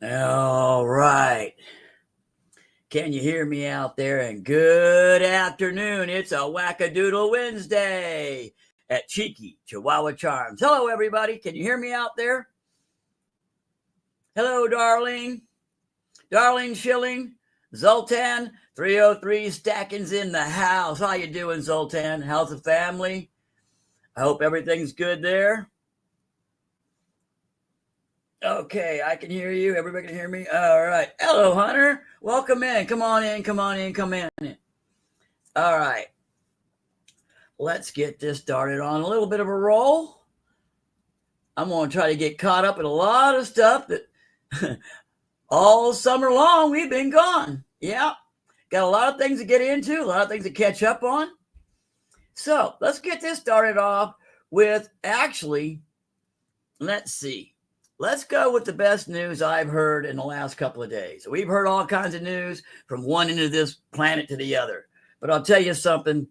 All right. Can you hear me out there? And good afternoon. It's a Wackadoodle Wednesday at Cheeky Chihuahua Charms. Hello, everybody. Can you hear me out there? Hello, darling. Darling Shilling. Zoltan 303 Stacking's in the house. How you doing, Zoltan? How's the family? I hope everything's good there. Okay, I can hear you. Everybody can hear me. All right. Hello, Hunter. Welcome in. Come on in. Come in. All right. Let's get this started on a little bit of a roll. I'm going to try to get caught up in a lot of stuff that all summer long we've been gone. Yeah. Got a lot of things to get into, a lot of things to catch up on. So let's get this started off with let's see. Let's go with the best news I've heard in the last couple of days. We've heard all kinds of news from one end of this planet to the other. But I'll tell you something.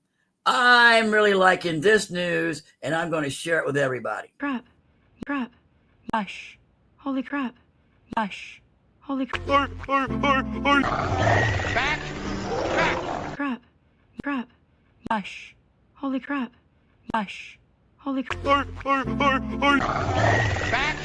I'm really liking this news, and I'm going to share it with everybody. Crap. Bush. Holy crap. Bush. Holy crap. Back. Crap. Bush. Holy crap. Bush. Holy crap. Back.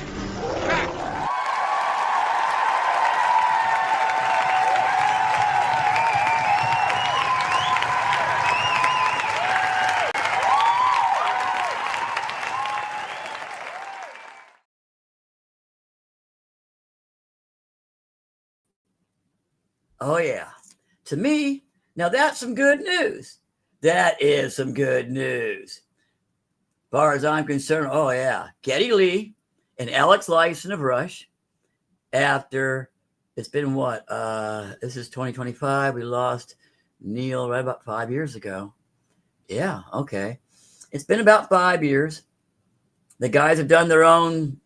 Oh, yeah. To me, now that's some good news. That is some good news. As far as I'm concerned, oh, yeah. Geddy Lee and Alex Lyson of Rush, after it's been what? This is 2025. We lost Neil right about 5 years ago. Yeah, okay. It's been about 5 years. The guys have done their own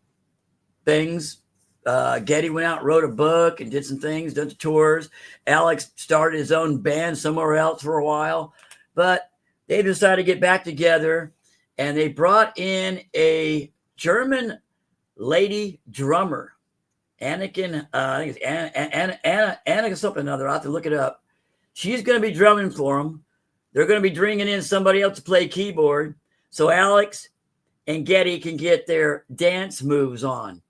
things. Geddy went out and wrote a book and did some things, did the tours. Alex started his own band somewhere else for a while. But they decided to get back together, and they brought in a German lady drummer, Anakin, I think it's Anna something or other. I'll have to look it up. She's going to be drumming for them. They're going to be bringing in somebody else to play keyboard, so Alex and Geddy can get their dance moves on.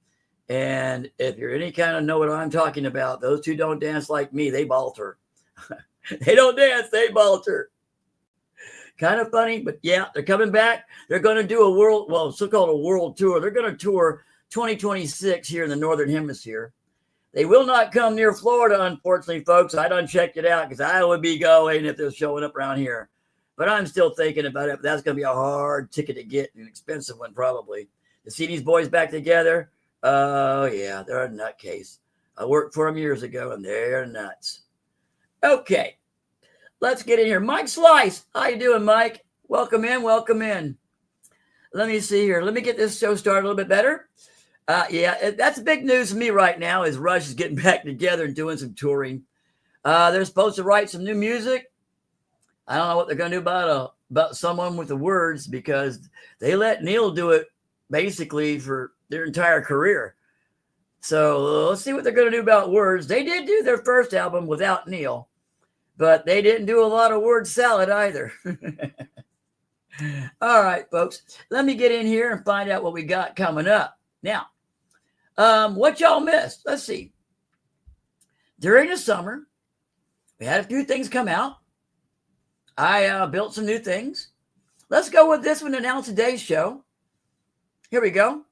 And if you're any kind of know what I'm talking about, those two don't dance like me. They balter. They don't dance. They balter. Kind of funny, but yeah, they're coming back. They're going to do so-called a world tour. They're going to tour 2026 here in the Northern Hemisphere. They will not come near Florida, unfortunately, folks. I done checked it out because I would be going if they're showing up around here. But I'm still thinking about it. But that's going to be a hard ticket to get, an expensive one probably. To see these boys back together, oh, yeah, they're a nutcase. I worked for them years ago, and they're nuts. Okay. Let's get in here. Mike Slice. How you doing, Mike? Welcome in. Let me see here. Let me get this show started a little bit better. Yeah, that's big news for me right now is Rush is getting back together and doing some touring. They're supposed to write some new music. I don't know what they're going to do about someone with the words because they let Neil do it basically for their entire career. So let's see what they're going to do about words. They did do their first album without Neil. But they didn't do a lot of word salad either. All right, folks. Let me get in here and find out what we got coming up. Now, what y'all missed? Let's see. During the summer, we had a few things come out. I built some new things. Let's go with this one and announce today's show. Here we go.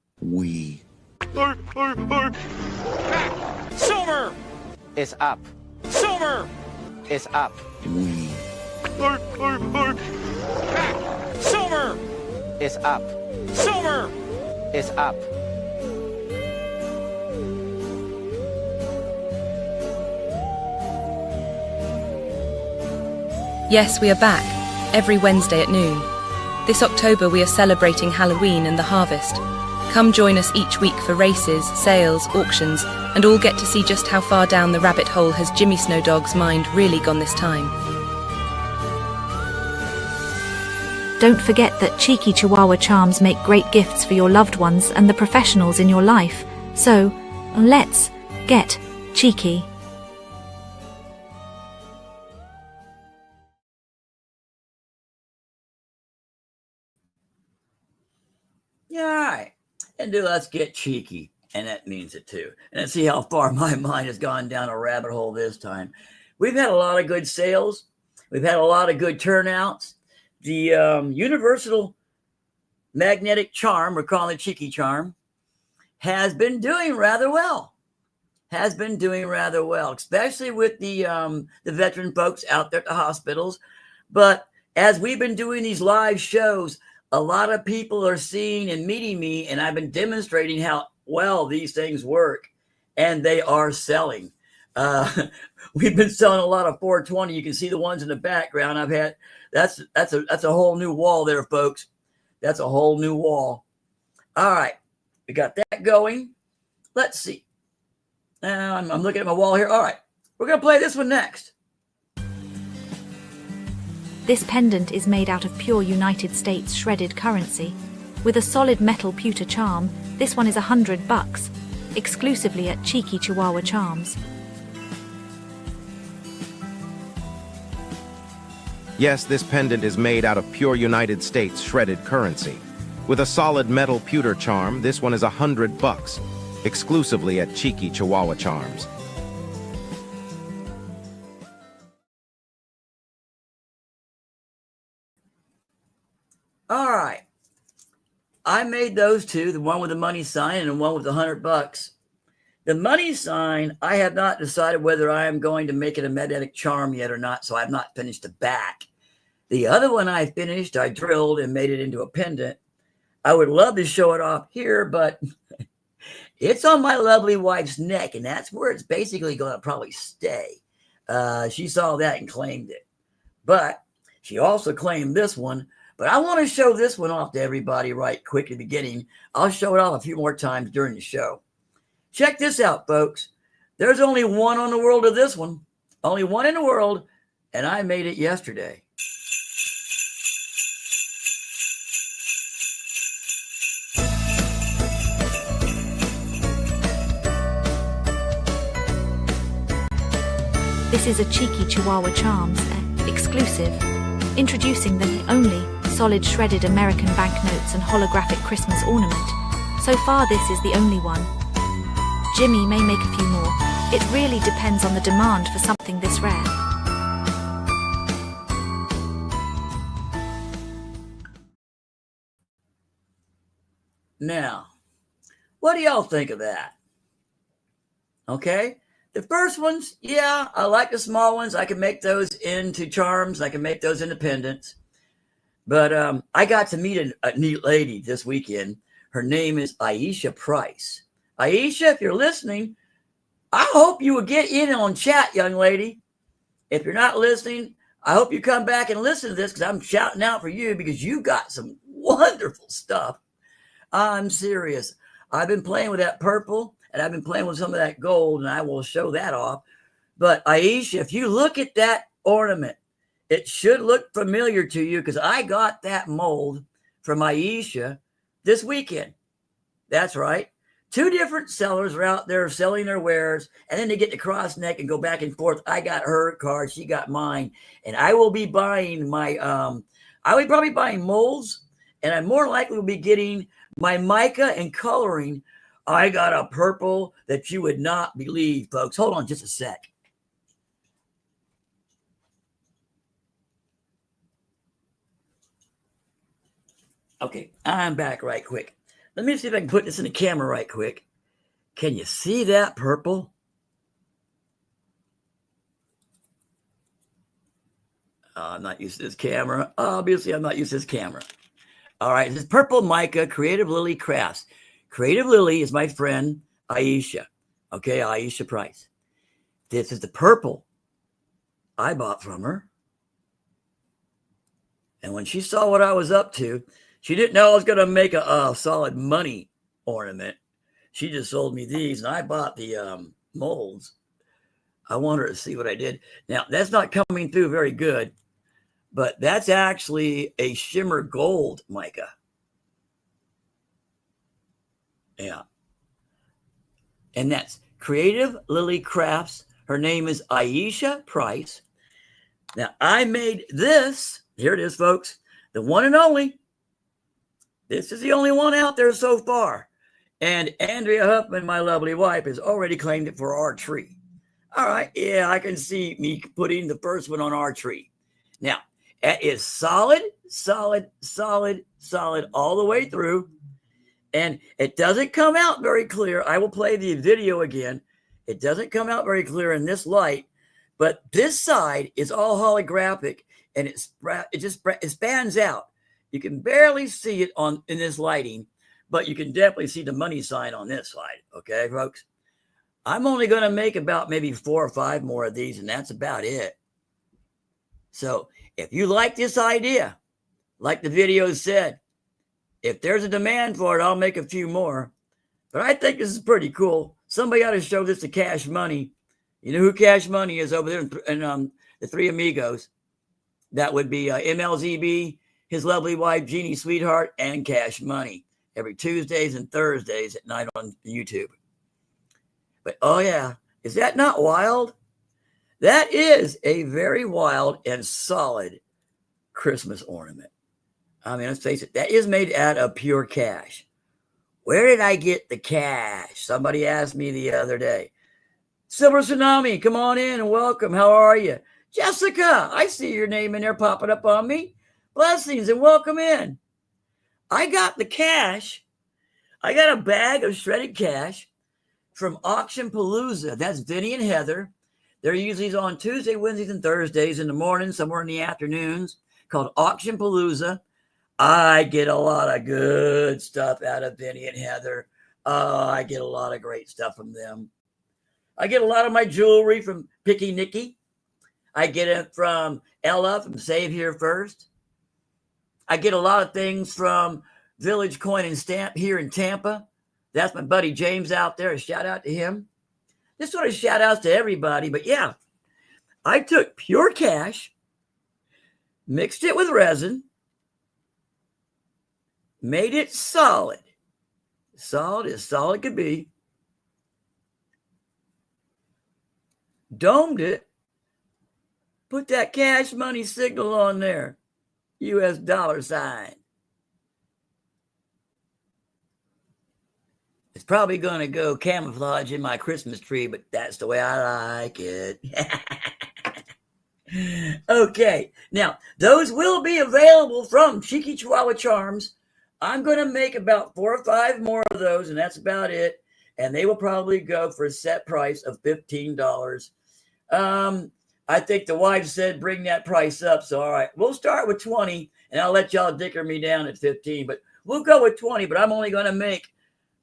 Summer is up. Summer Is up. Summer Is up. Summer Is up. Yes, we are back, every Wednesday at noon. This October we are celebrating Halloween and the harvest. Come join us each week for races, sales, auctions, and all get to see just how far down the rabbit hole has Jimmy Snowdog's mind really gone this time. Don't forget that Cheeky Chihuahua Charms make great gifts for your loved ones and the professionals in your life. So, let's Get cheeky. Yeah, all right. And let's get cheeky. And that means it too. And let's see how far my mind has gone down a rabbit hole this time. We've had a lot of good sales. We've had a lot of good turnouts. The universal magnetic charm, we're calling it cheeky charm, has been doing rather well. Especially with the veteran folks out there at the hospitals. But as we've been doing these live shows, a lot of people are seeing and meeting me, and I've been demonstrating how well these things work, and they are selling. We've been selling a lot of 420. You can see the ones in the background. I've had that's a whole new wall there, folks. That's a whole new wall. All right, we got that going. Let's see. I'm looking at my wall here. All right, we're gonna play this one next. This pendant is made out of pure United States shredded currency. With a solid metal pewter charm, this one is $100, exclusively at Cheeky Chihuahua Charms. Yes, this pendant is made out of pure United States shredded currency. With a solid metal pewter charm, this one is $100, exclusively at Cheeky Chihuahua Charms. All right. I made those two, the one with the money sign and the one with the $100. The money sign, I have not decided whether I am going to make it a magnetic charm yet or not, so I have not finished the back. The other one I finished, I drilled and made it into a pendant. I would love to show it off here, but it's on my lovely wife's neck, and that's where it's basically going to probably stay. She saw that and claimed it. But she also claimed this one. But I want to show this one off to everybody right quick at the beginning. I'll show it off a few more times during the show. Check this out, folks. There's only one on the world of this one. Only one in the world, and I made it yesterday. This is a Cheeky Chihuahua Charms exclusive. Introducing the only solid shredded American banknotes and holographic Christmas ornament. So far this is the only one. Jimmy may make a few more. It really depends on the demand for something this rare. Now, what do y'all think of that? Okay. The first ones, yeah, I like the small ones. I can make those into charms. I can make those into pendants. But I got to meet a neat lady this weekend. Her name is Aisha Price. Aisha, if you're listening, I hope you will get in on chat, young lady. If you're not listening, I hope you come back and listen to this because I'm shouting out for you because you got some wonderful stuff. I'm serious. I've been playing with that purple. And I've been playing with some of that gold, and I will show that off. But Aisha, if you look at that ornament, it should look familiar to you because I got that mold from Aisha this weekend. That's right. 2 different sellers are out there selling their wares, and then they get the cross neck and go back and forth. I got her card, she got mine, and I will be buying my I will probably buying molds, and I more likely will be getting my mica and coloring. I got a purple that you would not believe, folks. Hold on just a sec. Okay, I'm back right quick. Let me see if I can put this in the camera right quick. Can you see that purple? I'm not used to this camera. Obviously, I'm not used to this camera. All right, this is Purple Mica Creative Lily Crafts. Creative Lily is my friend, Aisha. Okay, Aisha Price. This is the purple I bought from her. And when she saw what I was up to, she didn't know I was going to make a solid money ornament. She just sold me these, and I bought the molds. I want her to see what I did. Now, that's not coming through very good, but that's actually a shimmer gold mica. Yeah. And that's Creative Lily Crafts. Her name is Aisha Price. Now, I made this. Here it is, folks. The one and only. This is the only one out there so far. And Andrea Huffman, my lovely wife, has already claimed it for our tree. All right. Yeah, I can see me putting the first one on our tree. Now, it is solid, solid, solid, solid all the way through. And it doesn't come out very clear. I will play the video again. It doesn't come out very clear in this light, but this side is all holographic, and it spans out. You can barely see it in this lighting, but you can definitely see the money sign on this side. Okay, folks? I'm only going to make about maybe 4 or 5 more of these, and that's about it. So if you like this idea, like the video said, if there's a demand for it, I'll make a few more. But I think this is pretty cool. Somebody ought to show this to Cash Money. You know who Cash Money is over there in the Three Amigos? That would be MLZB, his lovely wife, Jeannie Sweetheart, and Cash Money. Every Tuesdays and Thursdays at night on YouTube. But, oh, yeah. Is that not wild? That is a very wild and solid Christmas ornament. I mean, let's face it, that is made out of pure cash. Where did I get the cash? Somebody asked me the other day. Silver Tsunami, come on in and welcome. How are you? Jessica, I see your name in there popping up on me. Blessings and welcome in. I got the cash. I got a bag of shredded cash from Auction Palooza. That's Vinny and Heather. They're usually on Tuesday, Wednesdays, and Thursdays in the morning, somewhere in the afternoons, called Auction Palooza. I get a lot of good stuff out of Vinny and Heather. I get a lot of great stuff from them. I get a lot of my jewelry from Picky Nicky. I get it from Ella from Save Here First. I get a lot of things from Village Coin and Stamp here in Tampa. That's my buddy James out there. A shout out to him. Just sort of shout outs to everybody. But yeah, I took pure cash, mixed it with resin, made it solid. Solid as solid could be. Domed it. Put that Cash Money signal on there. US dollar sign. It's probably going to go camouflage in my Christmas tree, but that's the way I like it. Okay. Now, those will be available from Cheeky Chihuahua Charms. I'm going to make about 4 or 5 more of those, and that's about it. And they will probably go for a set price of $15. I think the wife said bring that price up. So, all right, we'll start with 20, and I'll let y'all dicker me down at 15. But we'll go with 20, but I'm only going to make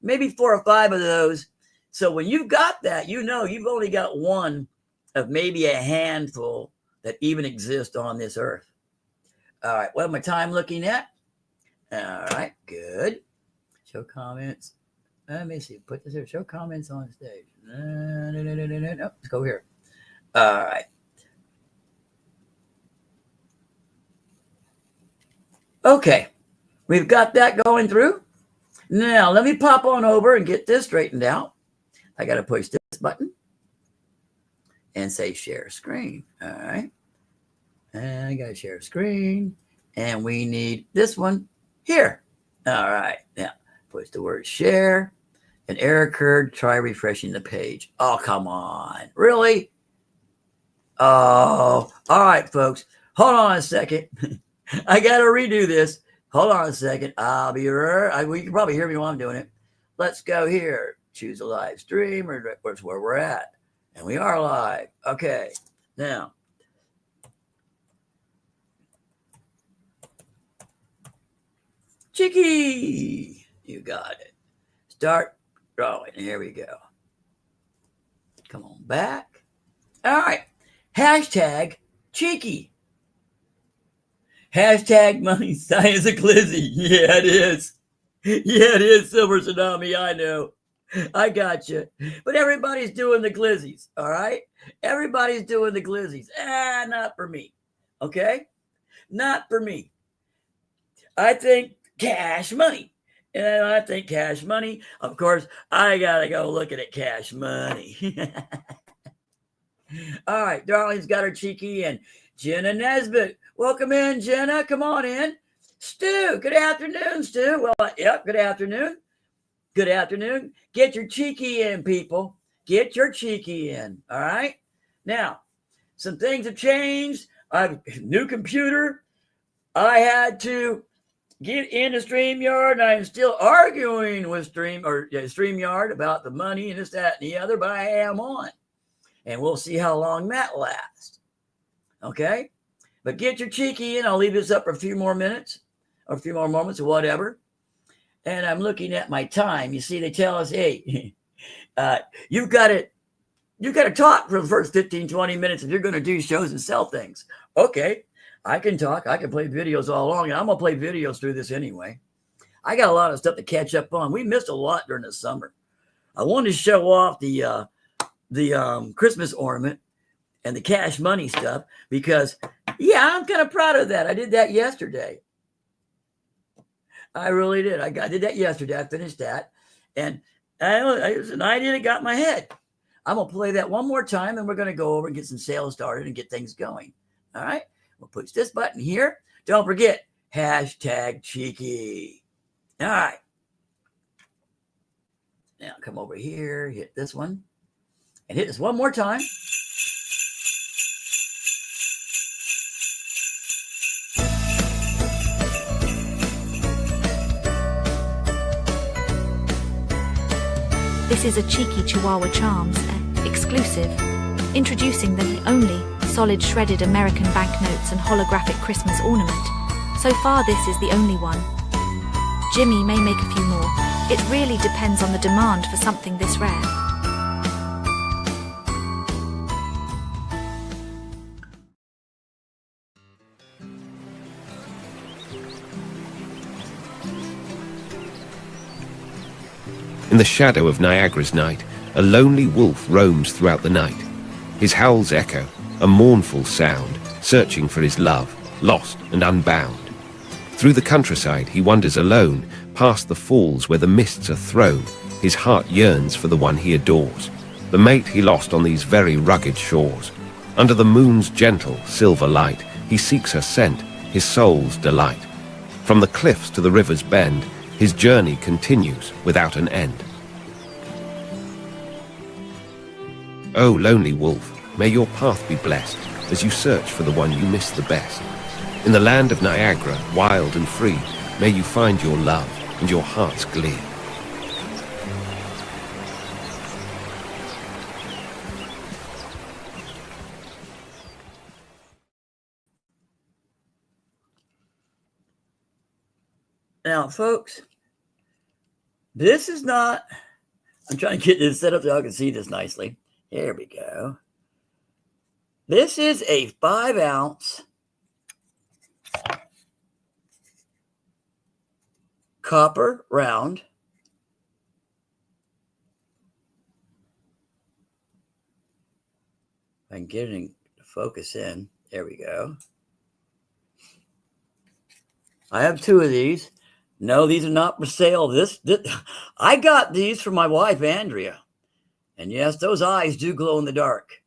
maybe 4 or 5 of those. So when you've got that, you know you've only got one of maybe a handful that even exist on this earth. All right, what am I time looking at? All right, good. Show comments. Let me see. Put this here. Show comments on stage. No, let's go here. All right. Okay, we've got that going through. Now, let me pop on over and get this straightened out. I got to push this button and say share screen. All right. And I got to share screen. And we need this one here. All right. Now, push the word share. An error occurred. Try refreshing the page. Oh, come on. Really? Oh, all right, folks. Hold on a second. I got to redo this. Hold on a second. I'll be right. You can probably hear me while I'm doing it. Let's go here. Choose a live stream, or where's where we're at. And we are live. Okay. Now, Cheeky. You got it. Start drawing. Here we go. Come on back. All right. Hashtag Cheeky. Hashtag money science a glizzy. Yeah, it is. Yeah, it is, Silver Tsunami. I know. I got you. But everybody's doing the glizzies, all right? Everybody's doing the glizzies. Not for me. Okay? Not for me. I think Cash Money And I think Cash Money. Of course, I got to go looking at Cash Money. All right, Darlene's got her cheeky and Jenna Nesbitt. Welcome in, Jenna. Come on in. Stu, good afternoon, Stu. Well, yep, good afternoon. Good afternoon. Get your cheeky in, people. Get your cheeky in. All right. Now, some things have changed. I have a new computer. I had to get into StreamYard, and I'm still arguing with StreamYard about the money and this, that, and the other, but I am on. And we'll see how long that lasts. Okay? But get your cheeky in. I'll leave this up for a few more minutes or a few more moments or whatever. And I'm looking at my time. You see, they tell us, hey, you've got to talk for the first 15, 20 minutes if you're going to do shows and sell things. Okay, I can talk. I can play videos all along, and I'm going to play videos through this anyway. I got a lot of stuff to catch up on. We missed a lot during the summer. I wanted to show off the Christmas ornament and the Cash Money stuff because, yeah, I'm kind of proud of that. I did that yesterday. I really did. I did that yesterday. I finished that. And it was an idea that got in my head. I'm going to play that one more time, and we're going to go over and get some sales started and get things going. All right? We'll push this button here. Don't forget, #cheeky. All right. Now come over here, hit this one, and hit this one more time. This is a cheeky Chihuahua Charms exclusive, introducing the only solid shredded American banknotes and holographic Christmas ornament. So far this is the only one. Jimmy may make a few more. It really depends on the demand for something this rare. In the shadow of Niagara's night, a lonely wolf roams throughout the night. His howls echo, a mournful sound, searching for his love, lost and unbound. Through the countryside he wanders alone, past the falls where the mists are thrown. His heart yearns for the one he adores, the mate he lost on these very rugged shores. Under the moon's gentle silver light, he seeks her scent, his soul's delight. From the cliffs to the river's bend, his journey continues without an end. Oh, lonely wolf, may your path be blessed as you search for the one you miss the best. In the land of Niagara, wild and free, may you find your love and your heart's glee. Now, folks, this is not, I'm trying to get this set up so I can see this nicely. There we go. This is a 5-ounce copper round. I can get it to focus in. There we go. I have 2 of these. No, these are not for sale. This I got these for my wife, Andrea. And yes, those eyes do glow in the dark.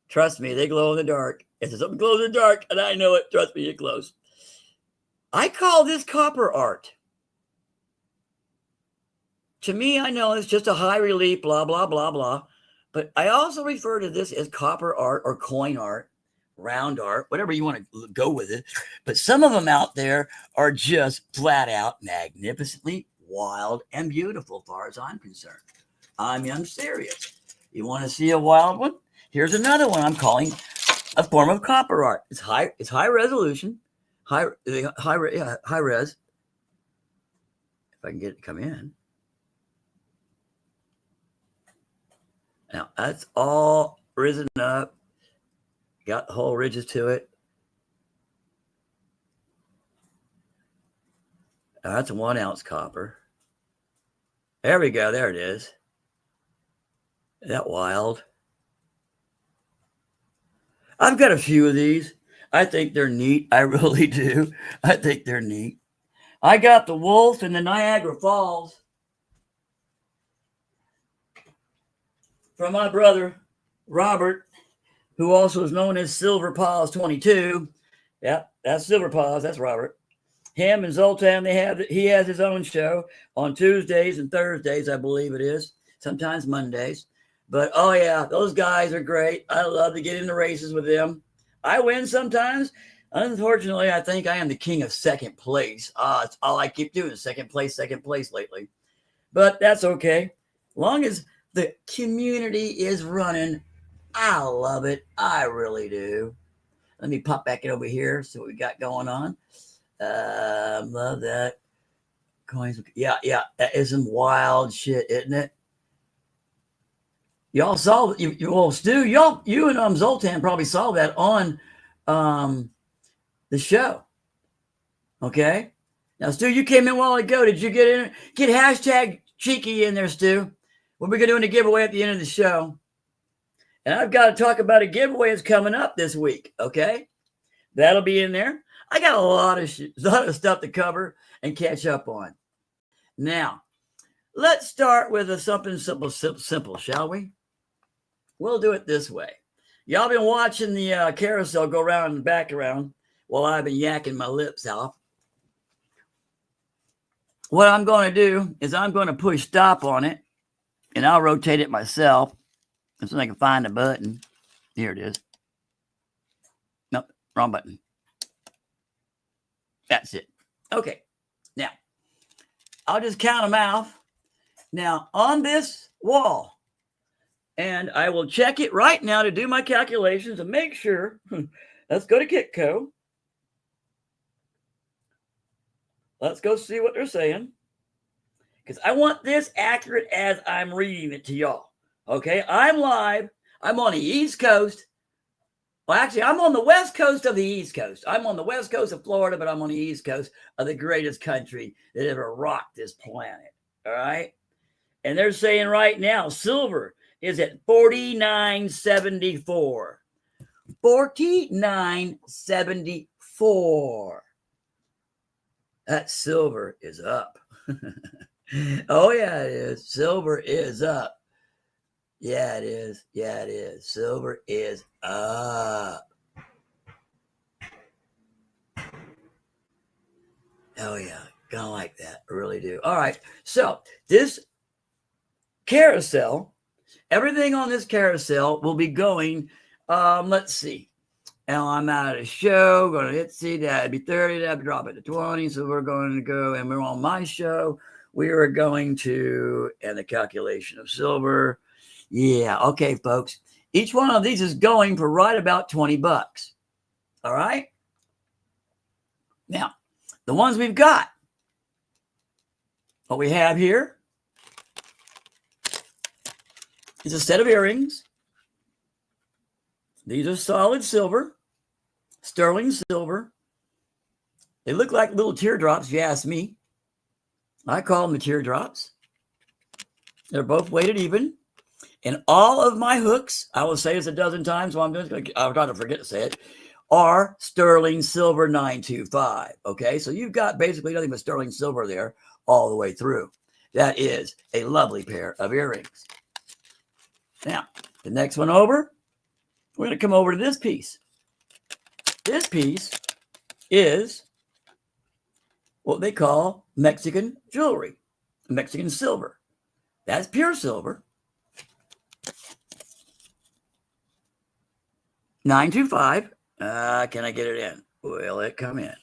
Trust me, they glow in the dark. If there's something glows in the dark, and I know it, trust me, it glows. I call this copper art. To me, I know it's just a high relief, blah, blah, blah, blah. But I also refer to this as copper art or coin art, round art, whatever you want to go with it. But some of them out there are just flat out magnificently wild and beautiful, as far as I'm concerned. I mean, I'm serious. You want to see a wild one? Here's another one I'm calling a form of copper art. It's high resolution, high res. If I can get it to come in. Now that's all risen up. Got the whole ridges to it. Now that's a 1-ounce copper. There we go. There it is. Isn't that wild? I've got a few of these. I think they're neat. I really do. I think they're neat. I got the wolf in the Niagara Falls from my brother, Robert, who also is known as Silver Paws 22. Yep, that's Silver Paws. That's Robert. Him and Zoltan, he has his own show on Tuesdays and Thursdays, I believe it is. Sometimes Mondays. But, oh, yeah, those guys are great. I love to get into races with them. I win sometimes. Unfortunately, I think I am the king of second place. It's all I keep doing, second place lately. But that's okay. Long as the community is running, I love it. I really do. Let me pop back over here. See what we got going on. Love that. Coins. Yeah. That is some wild shit, isn't it? Y'all saw well, Stu, you and Zoltan probably saw that on the show. Okay. Now, Stu, you came in a while ago. Did you get hashtag cheeky in there, Stu? What we're doing a giveaway at the end of the show. And I've got to talk about a giveaway that's coming up this week. Okay. That'll be in there. I got a lot of stuff to cover and catch up on. Now, let's start with something simple, shall we? We'll do it this way. Y'all been watching the carousel go around and back around while I've been yakking my lips off. What I'm going to do is I'm going to push stop on it, and I'll rotate it myself so I can find the button. Here it is. Nope, wrong button. That's it. Okay. Now, I'll just count them out. Now, on this wall, and I will check it right now to do my calculations and make sure. Let's go to Kitco. Let's go see what they're saying. Because I want this accurate as I'm reading it to y'all. Okay? I'm live. I'm on the East Coast. Well, actually, I'm on the West Coast of the East Coast. I'm on the West Coast of Florida, but I'm on the East Coast of the greatest country that ever rocked this planet. All right? And they're saying right now, silver is at $49.74. $49.74. That silver is up. Oh, yeah, it is. Silver is up. Yeah, it is. Yeah, it is. Silver is up. Oh, yeah. Gonna like that. I really do. All right. So this carousel, everything on this carousel will be going, let's see. Now I'm out of the show. Going to hit C. That'd be 30. That'd drop it to 20. So we're going to go, and we're on my show. We are going to, and the calculation of silver. Yeah. Okay, folks. Each one of these is going for right about $20. All right. Now, the ones we've got, what we have here is a set of earrings. These are solid silver, sterling silver. They look like little teardrops, if you ask me. I call them the teardrops. They're both weighted even. And all of my hooks, I will say this a dozen times, so I'll try to forget to say it, are sterling silver 925. Okay, so you've got basically nothing but sterling silver there all the way through. That is a lovely pair of earrings. Now, the next one over, we're going to come over to this piece. This piece is what they call Mexican jewelry, Mexican silver. That's pure silver. 925. Can I get it in? Will it come in?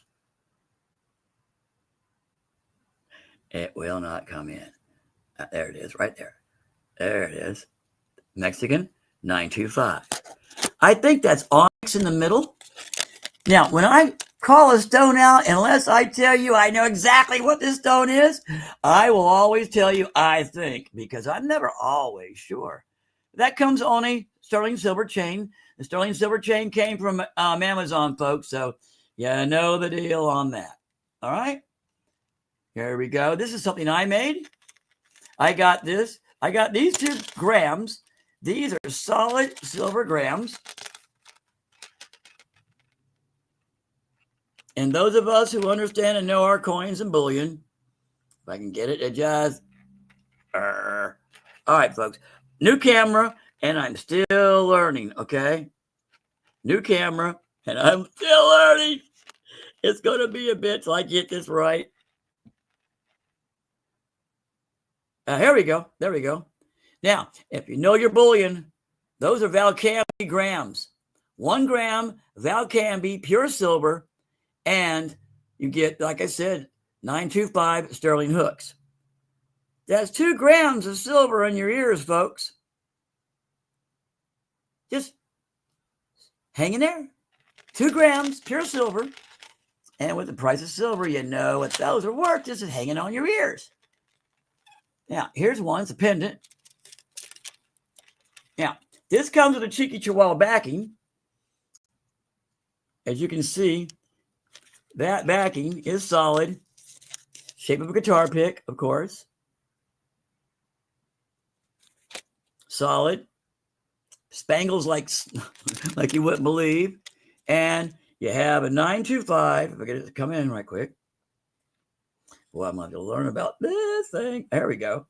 It will not come in. There it is, right there. There it is. Mexican 925. I think that's onyx in the middle. Now, when I call a stone out, unless I tell you I know exactly what this stone is, I will always tell you I think, because I'm never always sure. That comes on a sterling silver chain. The sterling silver chain came from Amazon, folks, so you know the deal on that. All right? Here we go. This is something I made. I got this. I got these 2 grams. These are solid silver grams. And those of us who understand and know our coins and bullion, if I can get it, adjust. All right, folks. New camera, and I'm still learning, okay? New camera, and I'm still learning. It's going to be a bit till I get this right. Here we go. There we go. Now, if you know your bullion, those are Valcambi grams. 1 gram Valcambi pure silver, and you get, like I said, 925 sterling hooks. That's 2 grams of silver in your ears, folks. Just hanging there. 2 grams pure silver. And with the price of silver, you know what those are worth. Just hanging on your ears. Now, here's one. It's a pendant. Now, this comes with a cheeky Chihuahua backing. As you can see, that backing is solid. Shape of a guitar pick, of course. Solid. Spangles like you wouldn't believe. And you have a 925. If I get it to come in right quick. Well, I'm going to learn about this thing. There we go.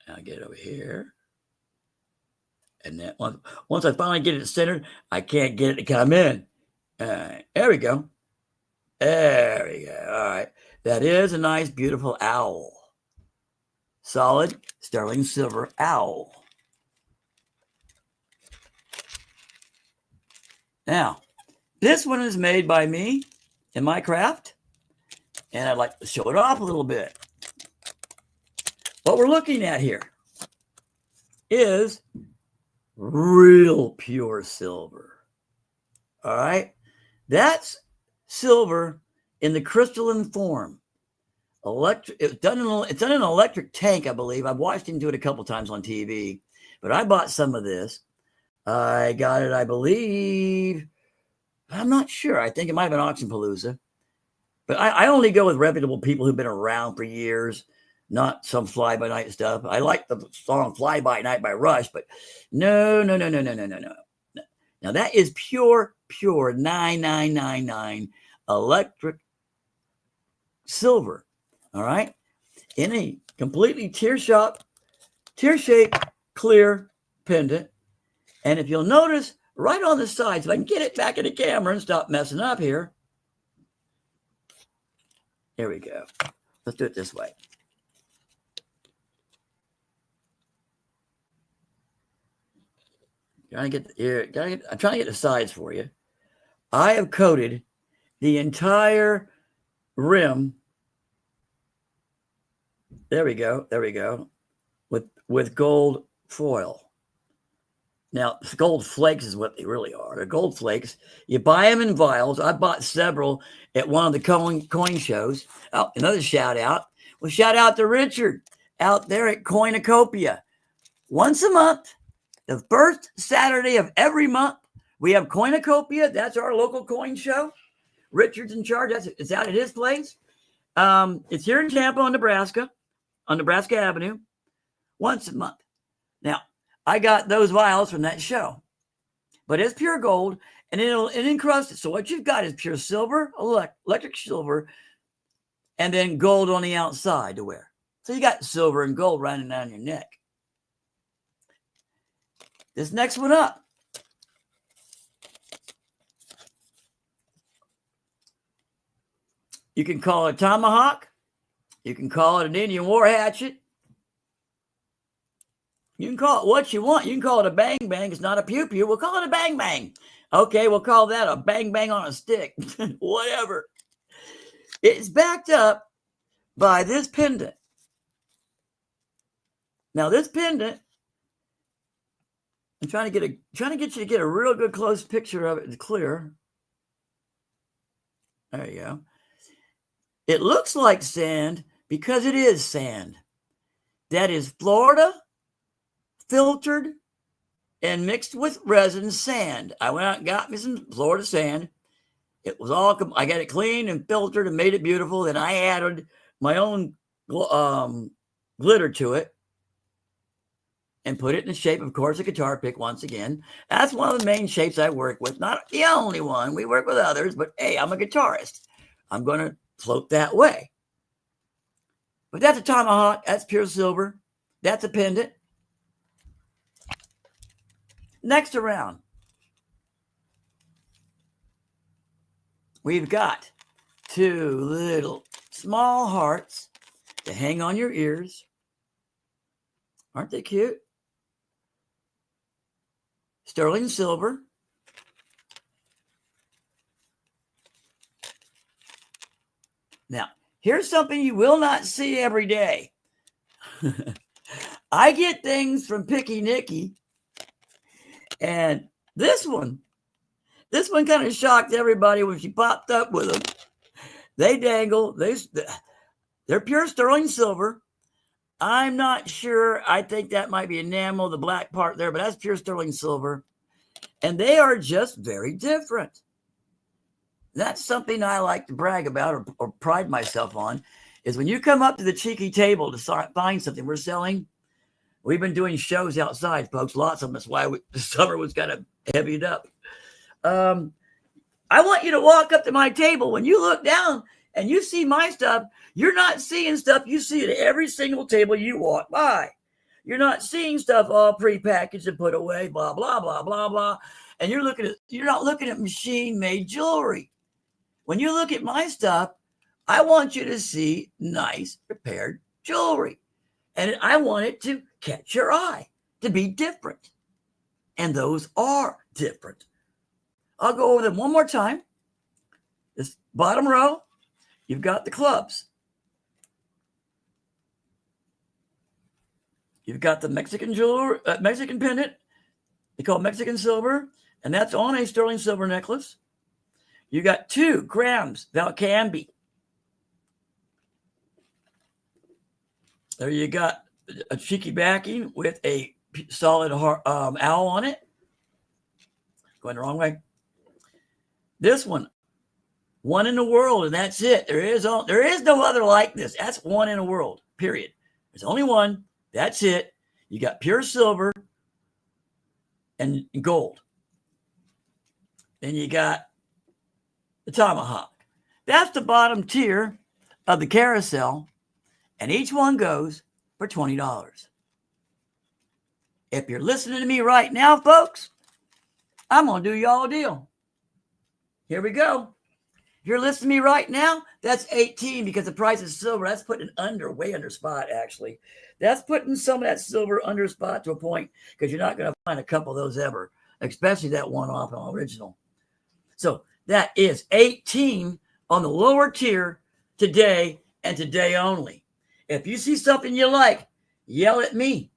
I'll get it over here. And then once I finally get it centered, I can't get it to come in. All right. There we go. There we go. All right. That is a nice, beautiful owl. Solid sterling silver owl. Now, this one is made by me in my craft, and I'd like to show it off a little bit. What we're looking at here is real pure silver. All right? That's silver in the crystalline form. It's done in an electric tank, I believe. I've watched him do it a couple times on TV, but I bought some of this. I got it, I believe. I'm not sure. I think it might have been Auctionpalooza. But I only go with reputable people who've been around for years, not some fly-by-night stuff. I like the song Fly By Night by Rush, but no. Now, that is pure 9999 electric silver, all right? In a completely tear-shaped, clear pendant. And if you'll notice, right on the sides, if I can get it back in the camera and stop messing up here. Here we go. Let's do it this way. I'm trying to get the sides for you. I have coated the entire rim. There we go. With gold foil. Now, gold flakes is what they really are. They're gold flakes. You buy them in vials. I bought several at one of the coin shows. Oh, another shout out. Well, shout out to Richard out there at Coinocopia. Once a month, the first Saturday of every month, we have Coinocopia. That's our local coin show. Richard's in charge. It's out at his place. It's here in Tampa, Nebraska, on Nebraska Avenue, once a month. Now, I got those vials from that show, but it's pure gold and it'll encrust it. So what you've got is pure silver, electric silver, and then gold on the outside to wear. So you got silver and gold running down your neck. This next one up. You can call it a tomahawk. You can call it an Indian war hatchet. You can call it what you want. You can call it a bang bang. It's not a pew pew. We'll call it a bang bang. Okay, we'll call that a bang bang on a stick. Whatever. It's backed up by this pendant. Now, this pendant, I'm trying to get you to get a real good close picture of it. It's clear. There you go. It looks like sand because it is sand. That is Florida filtered and mixed with resin sand. I went out and got me some Florida sand. It was all, I got it cleaned and filtered and made it beautiful. Then I added my own glitter to it. and put it in the shape, of course, a guitar pick once again. That's one of the main shapes I work with. Not the only one. We work with others, but hey, I'm a guitarist. I'm going to float that way. But that's a tomahawk. That's pure silver. That's a pendant. Next around, we've got two little small hearts to hang on your ears. Aren't they cute? Sterling silver. Now, here's something you will not see every day. I get things from Picky Nicky, and this one kind of shocked everybody when she popped up with them. They dangle. They're pure sterling silver. I'm not sure. I think that might be enamel, the black part there, but that's pure sterling silver. And they are just very different. That's something I like to brag about or pride myself on, is when you come up to the cheeky table to find something we're selling. We've been doing shows outside, folks. Lots of them. That's why the summer was kind of heavied up. I want you to walk up to my table. When you look down and you see my stuff, you're not seeing stuff you see at every single table you walk by. You're not seeing stuff all prepackaged and put away, blah, blah, blah, blah, blah. And you're not looking at machine-made jewelry. When you look at my stuff, I want you to see nice prepared jewelry. And I want it to catch your eye, to be different. And those are different. I'll go over them one more time. This bottom row, you've got the clubs. You've got the Mexican jewelry, Mexican pendant. They call it Mexican silver, and that's on a sterling silver necklace. You got 2 grams Valcambi. There you got a cheeky backing with a solid owl on it. Going the wrong way. This one in the world, and that's it. There is no other like this. That's one in the world, period. There's only one. That's it. You got pure silver and gold. Then you got the tomahawk. That's the bottom tier of the carousel, and each one goes for $20. If you're listening to me right now, folks, I'm going to do y'all a deal. Here we go. If you're listening to me right now, that's $18 because the price is silver. That's putting it way under spot, actually. That's putting some of that silver under spot to a point because you're not going to find a couple of those ever, especially that one-off original. So that is $18 on the lower tier today and today only. If you see something you like, yell at me.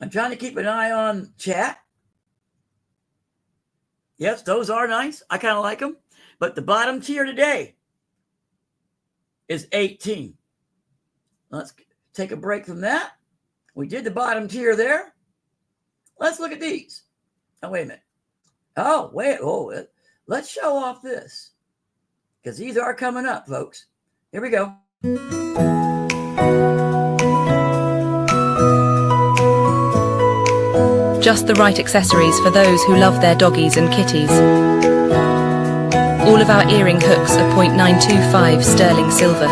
I'm trying to keep an eye on chat. Yes, those are nice. I kind of like them. But the bottom tier today is $18. Let's take a break from that. We did the bottom tier there. Let's look at these. Oh, wait a minute. Oh, wait. Oh, let's show off this. Because these are coming up, folks. Here we go. Just the right accessories for those who love their doggies and kitties. All of our earring hooks are .925 sterling silver.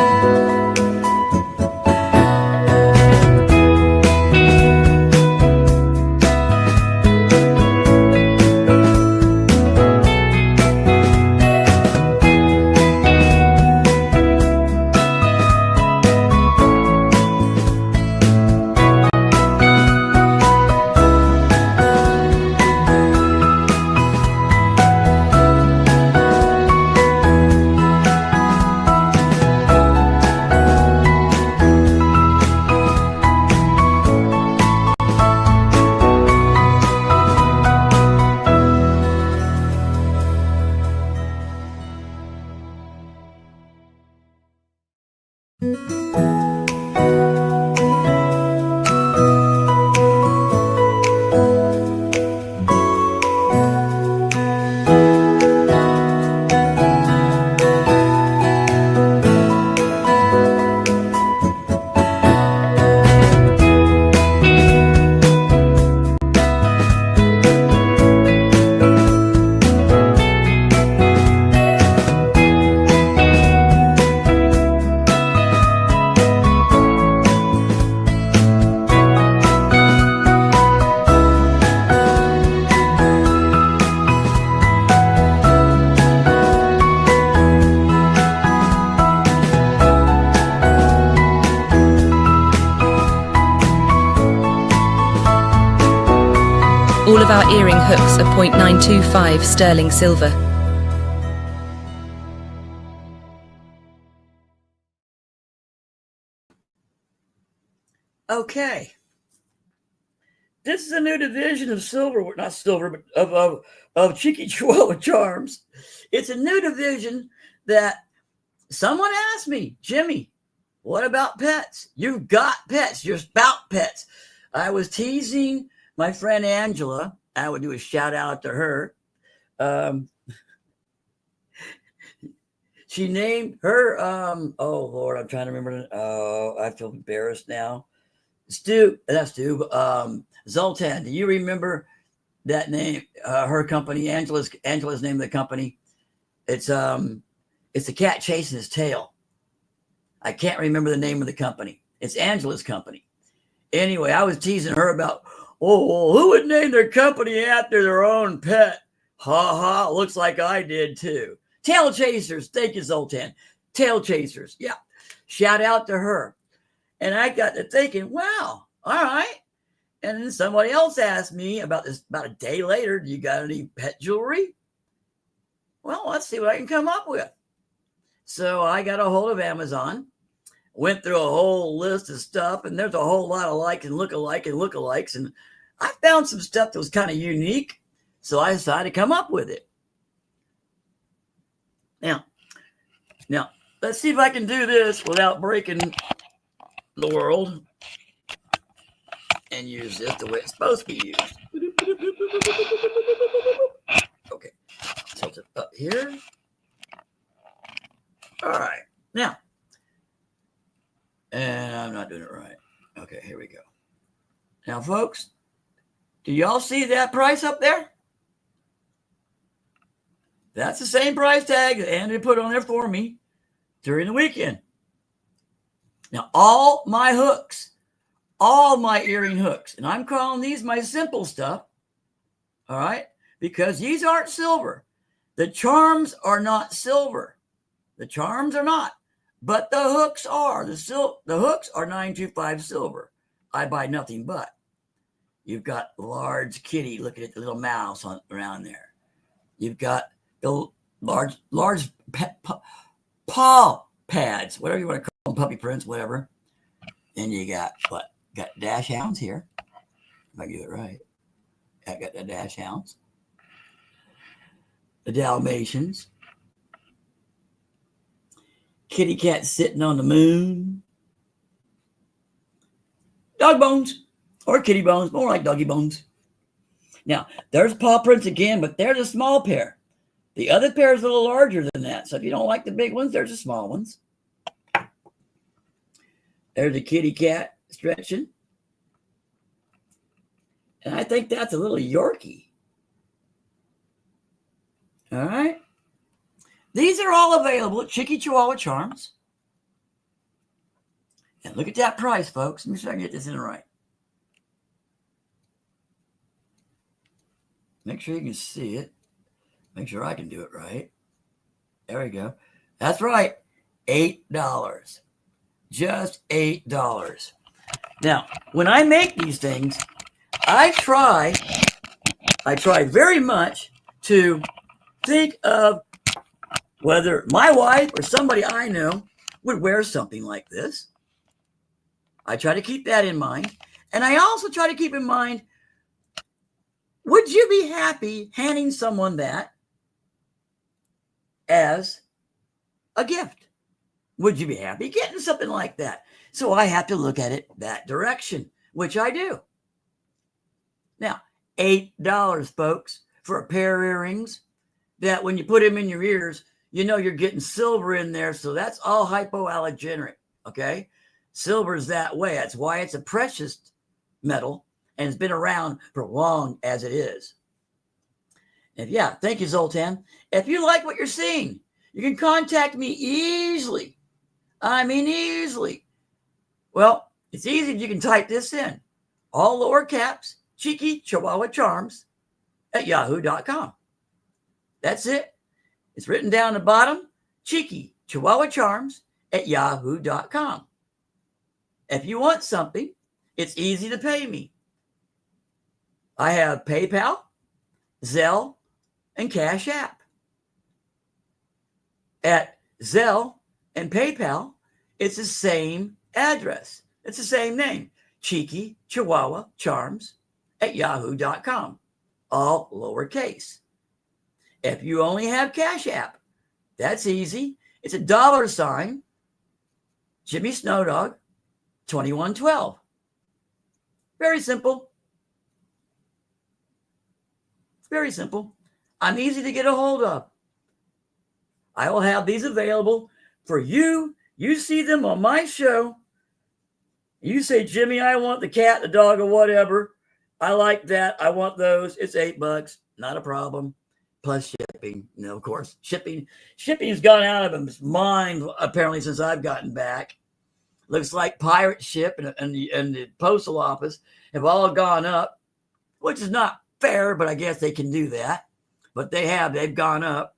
All of our earring hooks are 0.925 sterling silver. Okay. This is a new division of silver, not silver, but of cheeky Chihuahua charms. It's a new division that someone asked me, Jimmy, what about pets? You've got pets. You're about pets. I was teasing my friend Angela. I would do a shout out to her. She named her, oh Lord, I'm trying to remember. Oh, I feel embarrassed now. Zoltan, do you remember that name? Her company, Angela's name of the company. It's a cat chasing his tail. I can't remember the name of the company. It's Angela's company. Anyway, I was teasing her about, well, who would name their company after their own pet? Ha ha, looks like I did too. Tail Chasers. Thank you, Zoltan. Tail Chasers. Yeah. Shout out to her. And I got to thinking, wow, all right. And then somebody else asked me about this about a day later, do you got any pet jewelry? Well, let's see what I can come up with. So I got a hold of Amazon, went through a whole list of stuff, and there's a whole lot of likes and lookalikes. And I found some stuff that was kind of unique. So I decided to come up with it. Now, let's see if I can do this without breaking the world and use this the way it's supposed to be used. Okay, tilt it up here. All right, now, and I'm not doing it right. Okay, here we go. Now, folks, do y'all see that price up there? That's the same price tag that Andy put on there for me during the weekend. Now, all my hooks, all my earring hooks, and I'm calling these my simple stuff, all right, because these aren't silver. The charms are not silver. The charms are not, but the hooks are. The hooks are 925 silver. I buy nothing but. You've got large kitty looking at the little mouse around there. You've got the large paw pads, whatever you want to call them, puppy prints, whatever. And you got what? Got dash hounds here. If I get it right. I got the dash hounds. The Dalmatians. Kitty cat sitting on the moon. Dog bones. Or kitty bones. More like doggy bones. Now, there's paw prints again, but they're the small pair. The other pair is a little larger than that. So if you don't like the big ones, there's the small ones. There's a kitty cat stretching. And I think that's a little Yorkie. All right. These are all available at Cheeky Chihuahua Charms. And look at that price, folks. Let me see if I can get this in right. Make sure you can see it. Make sure I can do it right. There we go. That's right. $8. Just $8. Now, when I make these things, I try very much to think of whether my wife or somebody I know would wear something like this. I try to keep that in mind. And I also try to keep in mind, would you be happy handing someone that as a gift? Would you be happy getting something like that? So I have to look at it that direction, which I do. Now, $8, folks, for a pair of earrings that when you put them in your ears, you know you're getting silver in there. So that's all hypoallergenic, okay? Silver's that way. That's why it's a precious metal and it's been around for long as it is. And yeah, thank you, Zoltan. If you like what you're seeing, you can contact me easily. I mean, easily. Well, it's easy if you can type this in. All lower caps, Cheeky Chihuahua Charms at yahoo.com. That's it. It's written down the bottom, Cheeky Chihuahua Charms at yahoo.com. If you want something, it's easy to pay me. I have PayPal, Zelle, and Cash App. At Zelle and PayPal, it's the same address. It's the same name. Cheeky Chihuahua Charms at yahoo.com. All lowercase. If you only have Cash App, that's easy. It's $, Jimmy Snowdog, 2112. Very simple. Very simple. I'm easy to get a hold of. I will have these available for you. You see them on my show. You say, Jimmy, I want the cat, the dog, or whatever. I like that. I want those. It's $8. Not a problem. Plus shipping. No, of course. Shipping's gone out of his mind, apparently, since I've gotten back. Looks like pirate ship and the postal office have all gone up, which is not fair, but I guess they can do that. But they've gone up.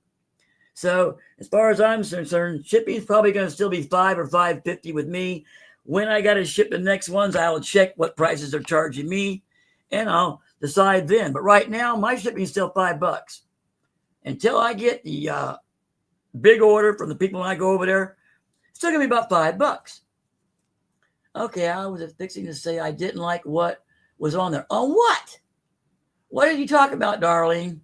So as far as I'm concerned, shipping is probably going to still be $5 or $5.50 with me. When I got to ship the next ones, I will check what prices they're charging me, and I'll decide then. But right now, my shipping is still $5. Until I get the big order from the people when I go over there, it's still going to be about $5. Okay, I was fixing to say I didn't like what was on there. On what? What did you talk about, Darlene?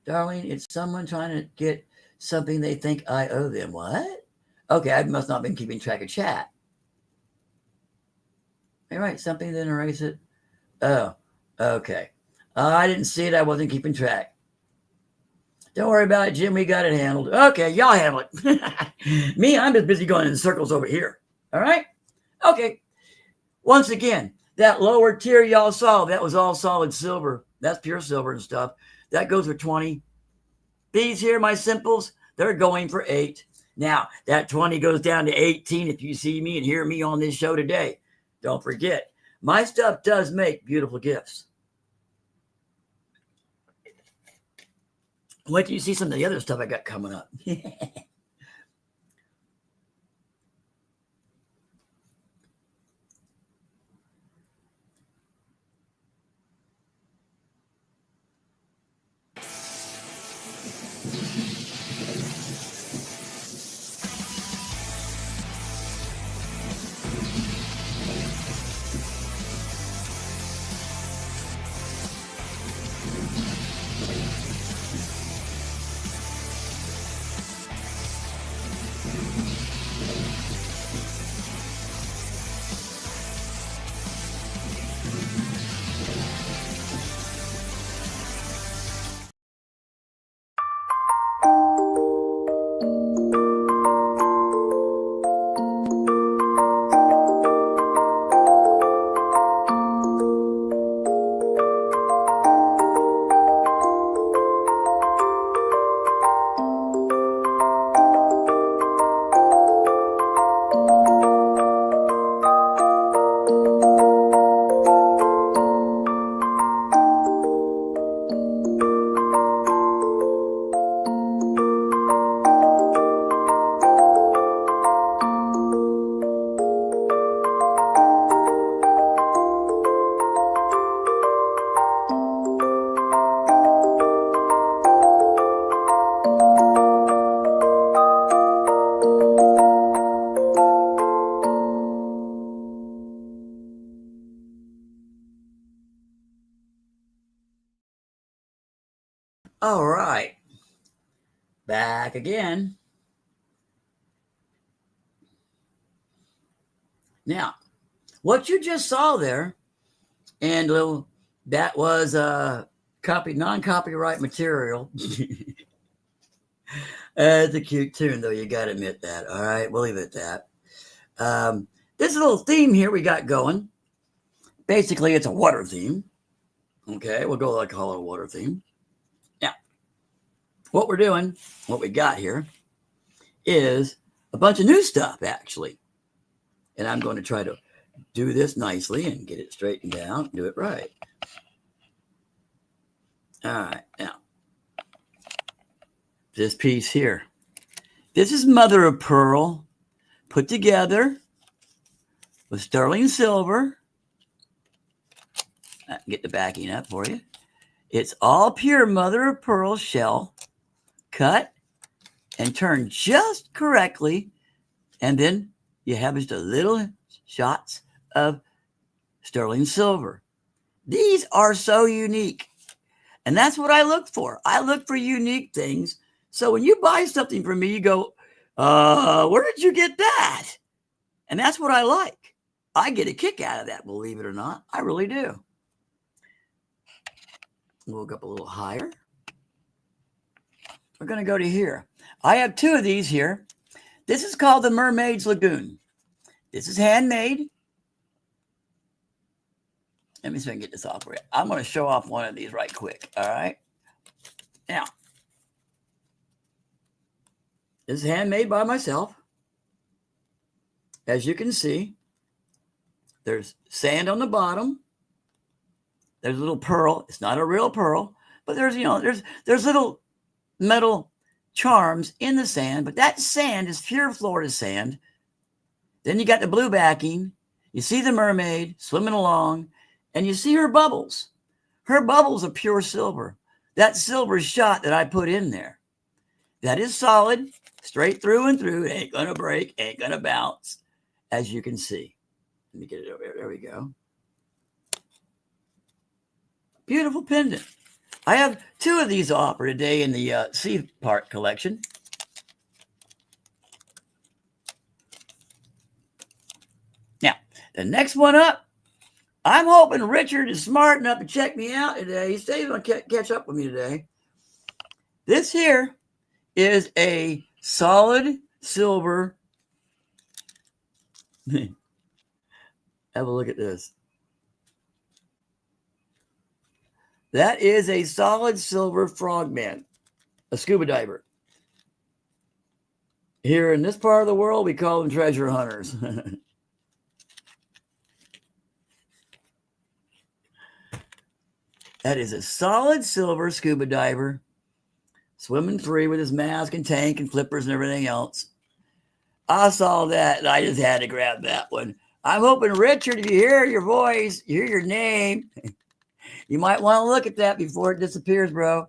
Darlene, it's someone trying to get something they think I owe them. What? Okay, I must not have been keeping track of chat. All right, something, then erase it. Oh, okay. I didn't see it. I wasn't keeping track. Don't worry about it, Jim. We got it handled. Okay, y'all handle it. Me, I'm just busy going in circles over here. All right? Okay. Once again, that lower tier y'all saw, that was all solid silver. That's pure silver and stuff. That goes for 20. These here, my simples, they're going for 8. Now, that 20 goes down to 18 if you see me and hear me on this show today. Don't forget, my stuff does make beautiful gifts. Wait till you see some of the other stuff I got coming up. All right. Back again. Now, what you just saw there, and that was non-copyright material. It's a cute tune, though. You got to admit that. All right, we'll leave it at that. This little theme here we got going. Basically, it's a water theme. Okay, we'll go call it a water theme. Now, what we're doing, what we got here, is a bunch of new stuff, actually. And I'm going to try to do this nicely and get it straightened down, do it right. All right, now, this piece here. This is mother of pearl put together with sterling silver. I can get the backing up for you. It's all pure mother of pearl shell, cut and turned just correctly. And then you have just a little shots of sterling silver. These are so unique. And that's what I look for. I look for unique things. So when you buy something from me, you go, where did you get that? And that's what I like. I get a kick out of that, believe it or not. I really do. We'll go up a little higher. We're going to go to here. I have two of these here. This is called the Mermaid's Lagoon. This is handmade. Let me see if I can get this off for you. I'm going to show off one of these right quick. All right. Now, this is handmade by myself. As you can see, there's sand on the bottom. There's a little pearl. It's not a real pearl, but there's little metal charms in the sand, but that sand is pure Florida sand. Then you got the blue backing. You see the mermaid swimming along, and you see her bubbles. Her bubbles are pure silver. That silver shot that I put in there, that is solid, straight through and through. It ain't going to break, ain't going to bounce, as you can see. Let me get it over here. There we go. Beautiful pendant. I have two of these to offer today in the Sea Park collection. Now, the next one up, I'm hoping Richard is smart enough to check me out today. He said he's going to catch up with me today. This here is a solid silver. Have a look at this. That is a solid silver frogman, a scuba diver. Here in this part of the world, we call them treasure hunters. That is a solid silver scuba diver, swimming free with his mask and tank and flippers and everything else. I saw that, and I just had to grab that one. I'm hoping, Richard, if you hear your voice, you hear your name, you might want to look at that before it disappears, bro.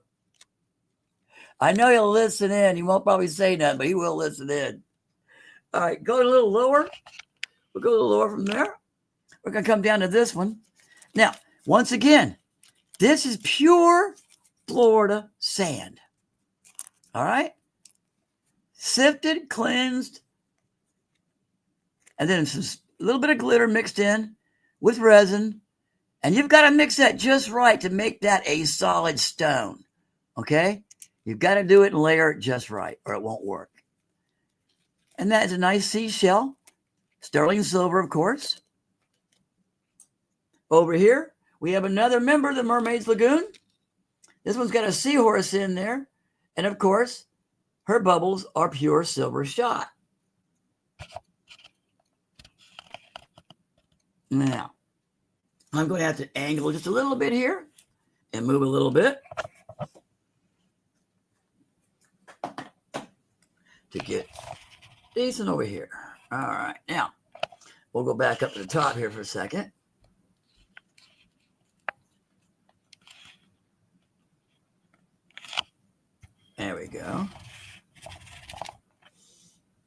I know he'll listen in. He won't probably say nothing, but he will listen in. All right, go a little lower. We'll go a little lower from there. We're going to come down to this one. Now, once again, this is pure Florida sand. All right? Sifted, cleansed, and then a little bit of glitter mixed in with resin. And you've got to mix that just right to make that a solid stone. Okay? You've got to do it and layer it just right, or it won't work. And that is a nice seashell. Sterling silver, of course. Over here, we have another member of the Mermaid's Lagoon. This one's got a seahorse in there. And of course, her bubbles are pure silver shot. Now, I'm going to have to angle just a little bit here and move a little bit to get decent over here. All right. Now, we'll go back up to the top here for a second. There we go.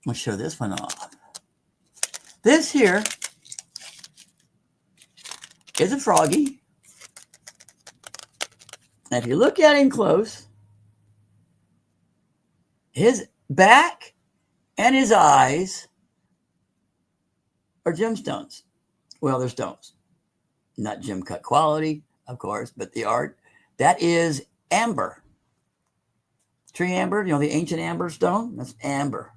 I'll show this one off. This here is a froggy. And if you look at him close, his back and his eyes are gemstones. Well, they're stones. Not gem cut quality, of course, but the art. That is amber. Tree amber, you know, the ancient amber stone, that's amber.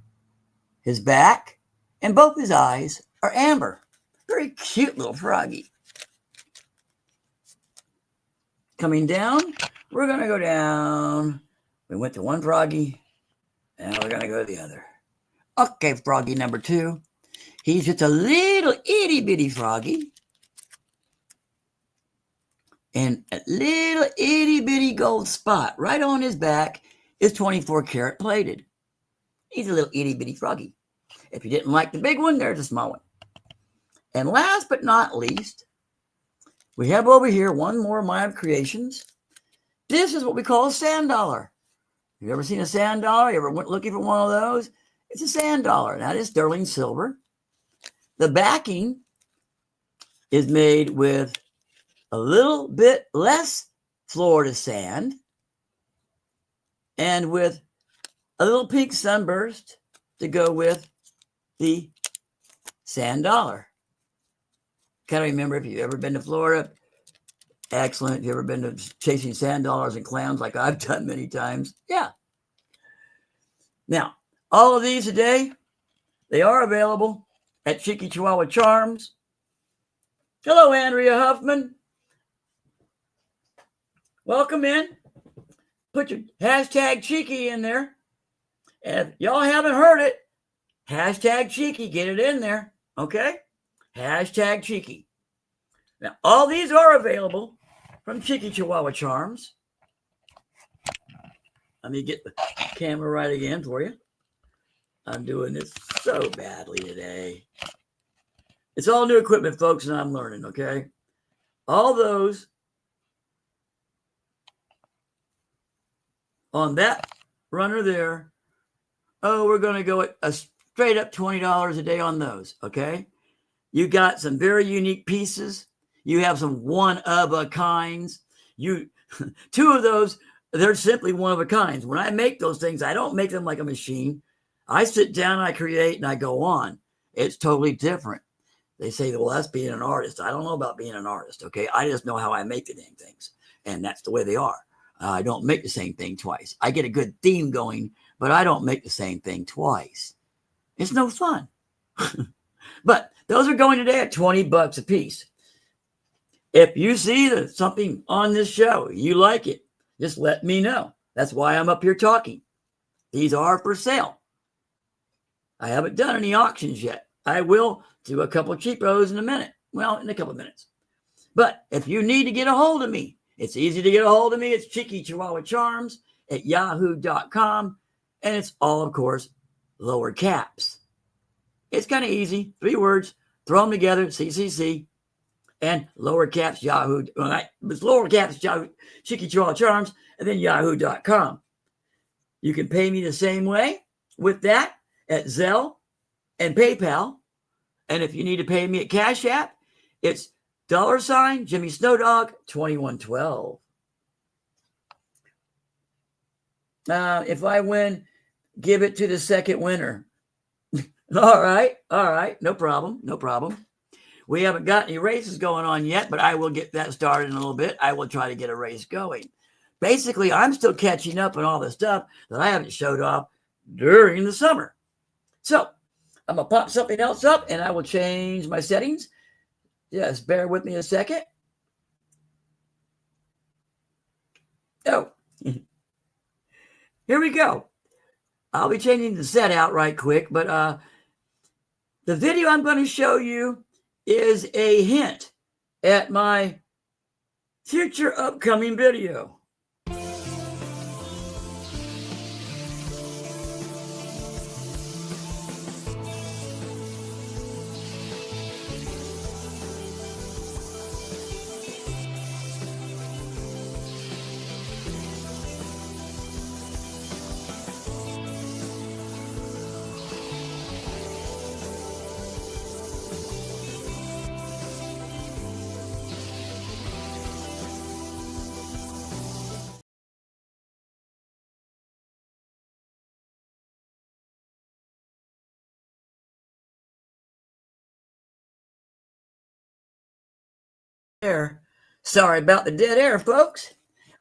His back and both his eyes are amber. Very cute little froggy. Coming down, we're going to go down. We went to one froggy, and we're going to go to the other. Okay, froggy number 2. He's just a little itty-bitty froggy. And a little itty-bitty gold spot right on his back is 24 karat plated. He's a little itty-bitty froggy. If you didn't like the big one, there's a small one. And last but not least, we have over here one more of my creations. This is what we call a sand dollar. You ever seen a sand dollar? You ever went looking for one of those? It's a sand dollar. That is sterling silver. The backing is made with a little bit less Florida sand and with a little pink sunburst to go with the sand dollar. Kind of remember, if you've ever been to Florida, excellent. If you've ever been to chasing sand dollars and clowns like I've done many times, yeah. Now, all of these today, they are available at Cheeky Chihuahua Charms. Hello, Andrea Huffman. Welcome in. Put your hashtag Cheeky in there. And if y'all haven't heard it, hashtag Cheeky, get it in there, okay? Hashtag Cheeky. Now, all these are available from Cheeky Chihuahua Charms. Let me get the camera right again for you. I'm doing this so badly today. It's all new equipment, folks, and I'm learning, okay? All those on that runner there, oh, we're going to go at a straight up $20 a day on those, okay? You got some very unique pieces. You have some one-of-a-kinds. Two of those, they're simply one-of-a-kinds. When I make those things, I don't make them like a machine. I sit down, I create, and I go on. It's totally different. They say, well, that's being an artist. I don't know about being an artist, okay? I just know how I make the damn things, and that's the way they are. I don't make the same thing twice. I get a good theme going, but I don't make the same thing twice. It's no fun. But those are going today at $20 a piece. If you see something on this show, you like it, just let me know. That's why I'm up here talking. These are for sale. I haven't done any auctions yet. I will do a couple of cheapos in a minute. Well, in a couple of minutes. But if you need to get a hold of me, it's easy to get a hold of me. It's Cheeky Chihuahua Charms at yahoo.com. And it's all, of course, lower caps. It's kind of easy. 3 words. Throw them together. CCC. And lower caps Yahoo. It's lower caps Yahoo, Cheeky Chihuahua Charms. And then yahoo.com. You can pay me the same way with that at Zelle and PayPal. And if you need to pay me at Cash App, it's $ Jimmy Snowdog 2112. If I win, give it to the second winner. All right. No problem. We haven't got any races going on yet, but I will get that started in a little bit. I will try to get a race going. Basically, I'm still catching up on all the stuff that I haven't showed off during the summer. So I'm going to pop something else up, and I will change my settings. Just bear with me a second. Oh, here we go. I'll be changing the set out right quick, but the video I'm going to show you is a hint at my future upcoming video. Air. Sorry about the dead air, folks.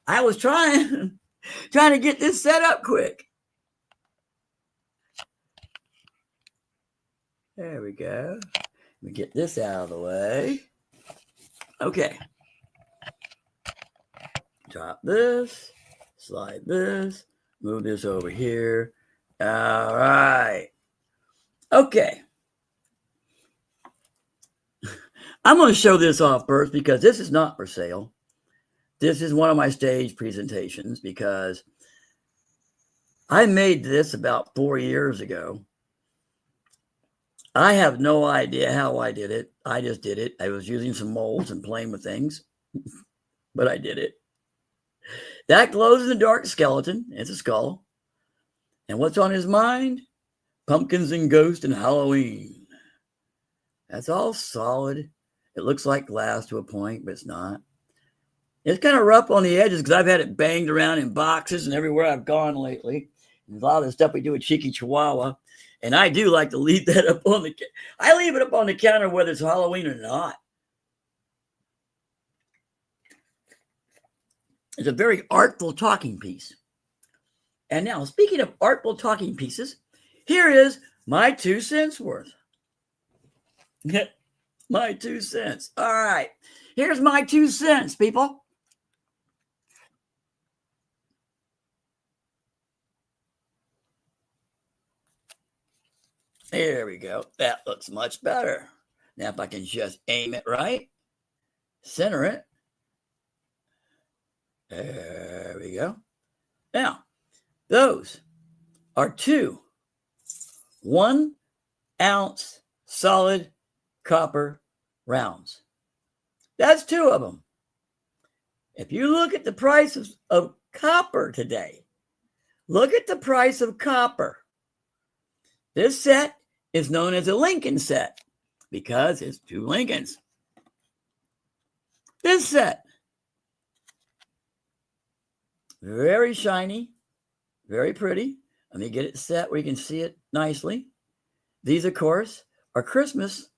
I was trying to get this set up quick. There we go. Let me get this out of the way. Okay. Drop this, slide this, move this over here. All right. Okay. I'm going to show this off first because this is not for sale. This is one of my stage presentations because I made this about 4 years ago. I have no idea how I did it. I just did it. I was using some molds and playing with things, but I did it. That glows in the dark skeleton. It's a skull. And what's on his mind? Pumpkins and ghosts and Halloween. That's all solid. It looks like glass to a point, but it's not. It's kind of rough on the edges because I've had it banged around in boxes and everywhere I've gone lately. And a lot of the stuff we do with Cheeky Chihuahua. And I do like to leave that up on the I leave it up on the counter whether it's Halloween or not. It's a very artful talking piece. And now, speaking of artful talking pieces, here is my 2 cents worth. My 2 cents. All right. Here's my 2 cents, people. There we go. That looks much better. Now, if I can just aim it right, center it. There we go. Now, those are 2 1-ounce solid copper rounds. That's 2 of them. If you look at the price of copper today, look at the price of copper. This set is known as a Lincoln set because it's 2 Lincolns. This set, very shiny, very pretty. Let me get it set where you can see it nicely. These, of course, are Christmas.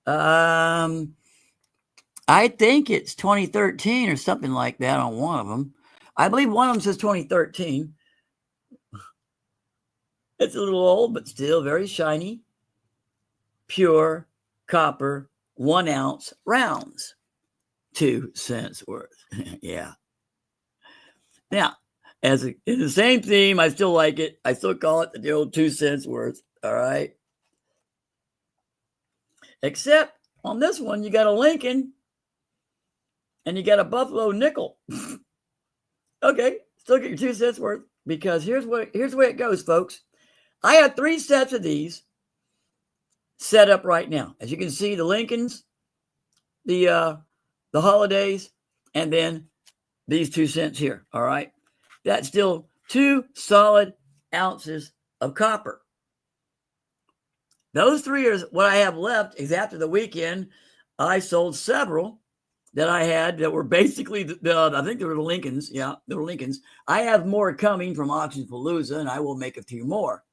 I think it's 2013 or something like that on one of them. I believe one of them says 2013. It's a little old, but still very shiny. Pure copper 1-ounce rounds. 2 cents worth. Yeah. Now, in the same theme, I still like it. I still call it the old 2 cents worth. All right. Except on this one, you got a Lincoln and you got a Buffalo nickel. Okay, still get your 2 cents worth because here's the way it goes, folks. I have 3 sets of these set up right now. As you can see, the Lincolns, the holidays, and then these 2 cents here. All right. That's still 2 solid ounces of copper. Those 3 are what I have left. Is after the weekend, I sold several that I had that were basically, I think they were the Lincolns. Yeah, they were Lincolns. I have more coming from Auction Palooza, and I will make a few more.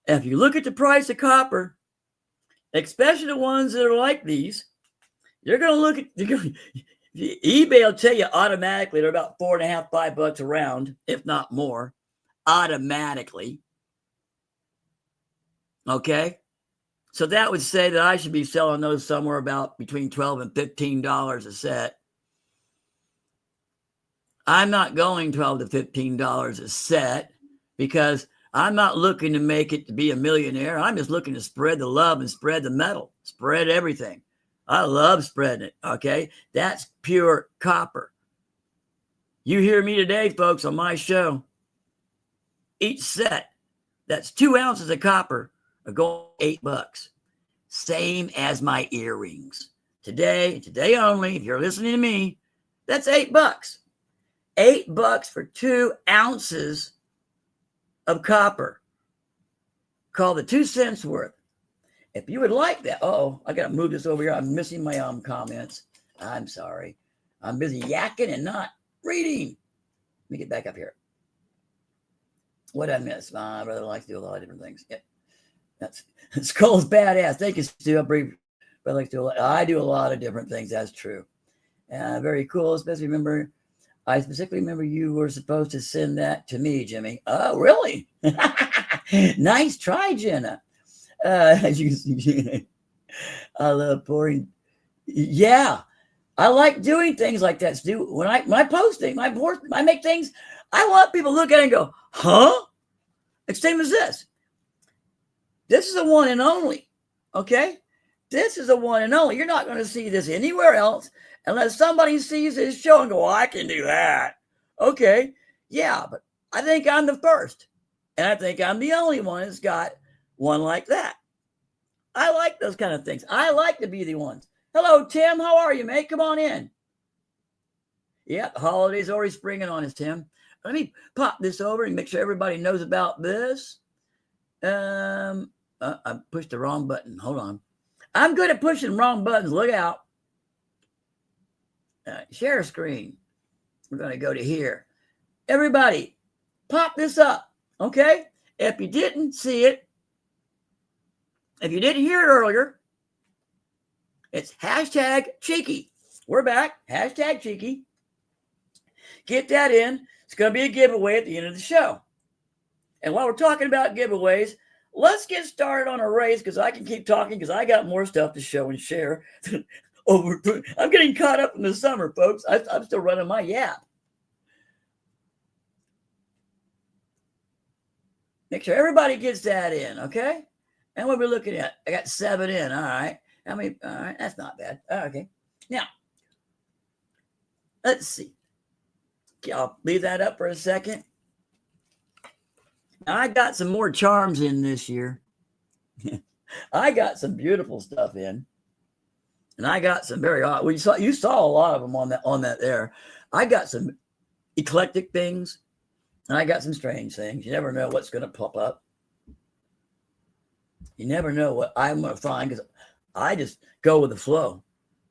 If you look at the price of copper, especially the ones that are like these, you're going to look at, eBay will tell you automatically they're about $4.50, $5 a round, if not more, automatically. Okay. So that would say that I should be selling those somewhere about between $12 and $15 a set. I'm not going $12 to $15 a set because I'm not looking to make it to be a millionaire. I'm just looking to spread the love and spread the metal, spread everything. I love spreading it. Okay. That's pure copper. You hear me today, folks, on my show. Each set, that's 2 ounces of copper, are going $8. Same as my earrings. Today only, if you're listening to me, that's $8. $8 for 2 ounces of copper. Called the 2 cents worth. If you would like that, I got to move this over here. I'm missing my comments. I'm sorry. I'm busy yakking and not reading. Let me get back up here. What did I miss? My brother likes to do a lot of different things. Yeah. That's Skull's badass. Thank you, Stu. Brother likes to do a lot. I do a lot of different things. That's true. Very cool. I specifically remember you were supposed to send that to me, Jimmy. Oh, really? Nice try, Jenna. As you can see, I love pouring. Yeah, I like doing things like that, Stu. When I post things, I make things. I want people to look at it and go, huh? It's same as this. This is a one and only. Okay, this is a one and only. You're not going to see this anywhere else unless somebody sees this show and go, I can do that. Okay, yeah, but I think I'm the first, and I think I'm the only one that's got one like that. I like those kind of things. I like to be the ones. Hello, Tim. How are you, mate? Come on in. Yep, the holidays already springing on us, Tim. Let me pop this over and make sure everybody knows about this. I pushed the wrong button. Hold on. I'm good at pushing wrong buttons. Look out. Share screen. We're going to go to here. Everybody, pop this up, okay? If you didn't see it, if you didn't hear it earlier, it's hashtag cheeky. We're back. Hashtag cheeky. Get that in. It's going to be a giveaway at the end of the show. And while we're talking about giveaways, let's get started on a race because I can keep talking because I got more stuff to show and share. I'm getting caught up in the summer, folks. I'm still running my yap. Make sure everybody gets that in, okay? And what we're looking at, I got 7 in, all right. How many? All right, that's not bad. Okay. Now, let's see. I'll leave that up for a second. Now, I got some more charms in this year. I got some beautiful stuff in. And I got some very odd. Well, you saw a lot of them on that there. I got some eclectic things. And I got some strange things. You never know what's going to pop up. You never know what I'm going to find because I just go with the flow.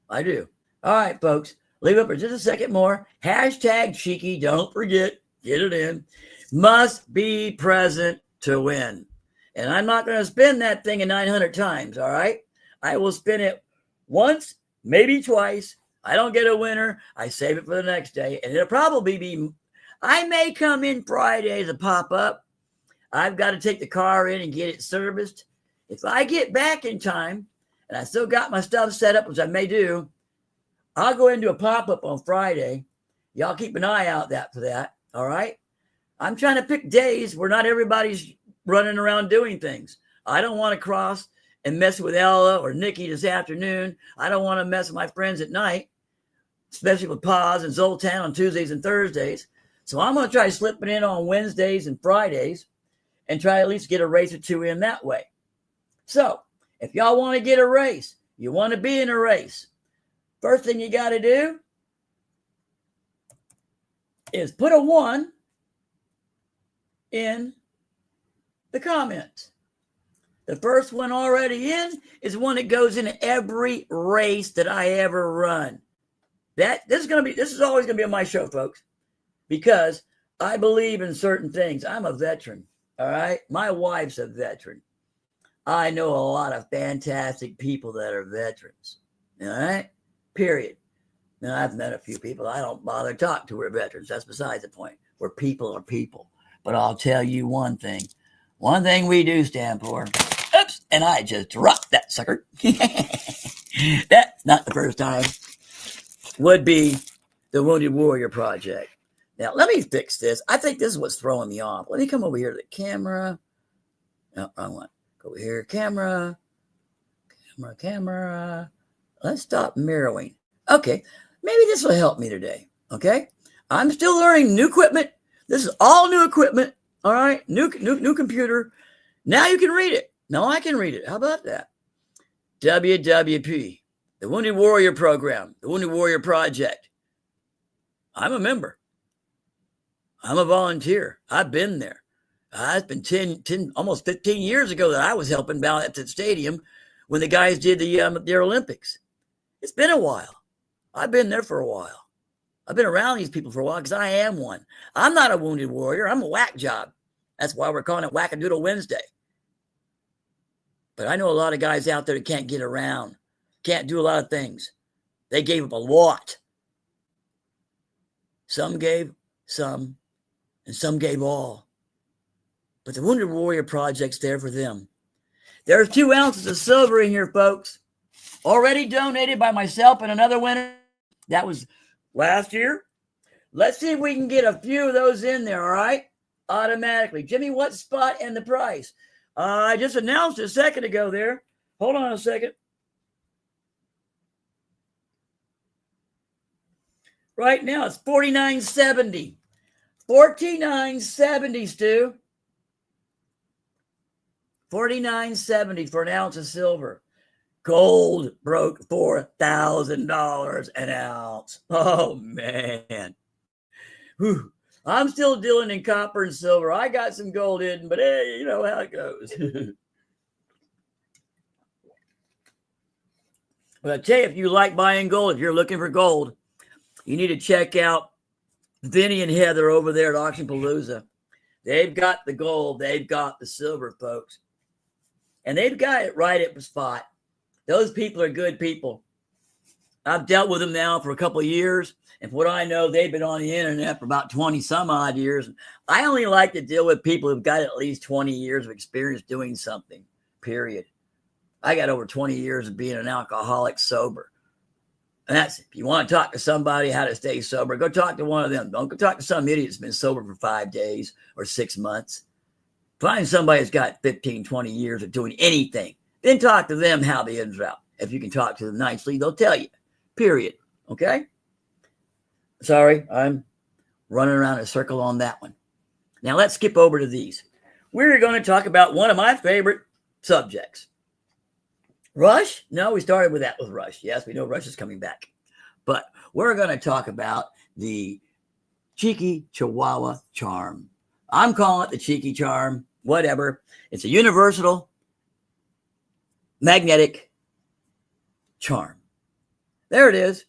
I do. All right, folks. Leave it for just a second more. Hashtag cheeky. Don't forget. Get it in. Must be present to win. And I'm not going to spin that thing 900 times, all right? I will spin it once, maybe twice. I don't get a winner. I save it for the next day. And it'll probably be... I may come in Friday to pop up. I've got to take the car in and get it serviced. If I get back in time and I still got my stuff set up, which I may do, I'll go into a pop-up on Friday. Y'all keep an eye out for that, all right? I'm trying to pick days where not everybody's running around doing things. I don't want to cross and mess with Ella or Nikki this afternoon. I don't want to mess with my friends at night, especially with Paz and Zoltan on Tuesdays and Thursdays. So I'm going to try slipping in on Wednesdays and Fridays and try at least get a race or two in that way. So if y'all want to get a race, you want to be in a race, first thing you got to do is put a 1 in the comments. The first one already in is one that goes into every race that I ever run. This is always going to be on my show, folks. Because I believe in certain things. I'm a veteran, all right? My wife's a veteran. I know a lot of fantastic people that are veterans, all right? Period. Now, I've met a few people. I don't bother talking to who are veterans. That's besides the point. We're people are people. But I'll tell you one thing. One thing we do stand for. Oops, and I just dropped that sucker. That's not the first time. Would be the Wounded Warrior Project. Now, let me fix this. I think this is what's throwing me off. Let me come over here to the camera. No, wrong one. Go over here. Camera. Let's stop mirroring. Okay. Maybe this will help me today. Okay. I'm still learning new equipment. This is all new equipment. All right. New computer. Now you can read it. Now I can read it. How about that? WWP. The Wounded Warrior Program. The Wounded Warrior Project. I'm a member. I'm a volunteer. I've been there. It's been 10, almost 15 years ago that I was helping out at the stadium when the guys did the Olympics. It's been a while. I've been there for a while. I've been around these people for a while because I am one. I'm not a wounded warrior. I'm a whack job. That's why we're calling it Wackadoodle Wednesday. But I know a lot of guys out there that can't get around, can't do a lot of things. They gave up a lot. Some gave some, and some gave all. But the Wounded Warrior Project's there for them. There's 2 ounces of silver in here, folks. Already donated by myself and another winner. That was last year. Let's see if we can get a few of those in there, all right? Automatically. Jimmy, what spot and the price? I just announced it a second ago there. Hold on a second. Right now, it's $49.70. $49.70, Stu. $49.70 for an ounce of silver. Gold broke $4,000 an ounce. Oh, man. Whew. I'm still dealing in copper and silver. I got some gold in, but hey, you know how it goes. But I tell you, if you like buying gold, if you're looking for gold, you need to check out Vinny and Heather over there at Auction Palooza. They've got the gold. They've got the silver, folks. And they've got it right at the spot. Those people are good people. I've dealt with them now for a couple of years. And from what I know, they've been on the internet for about 20 some odd years. I only like to deal with people who've got at least 20 years of experience doing something, period. I got over 20 years of being an alcoholic sober. And that's, if you want to talk to somebody how to stay sober, go talk to one of them. Don't go talk to some idiot that's been sober for 5 days or 6 months. Find somebody that's got 15, 20 years of doing anything. Then talk to them how the ins are out. If you can talk to them nicely, they'll tell you, period. Okay? Sorry, I'm running around in a circle on that one. Now let's skip over to these. We're going to talk about one of my favorite subjects. Rush? No, we started with that with Rush. Yes, we know Rush is coming back. But we're going to talk about the Cheeky Chihuahua charm. I'm calling it the Cheeky charm, whatever. It's a universal magnetic charm. There it is.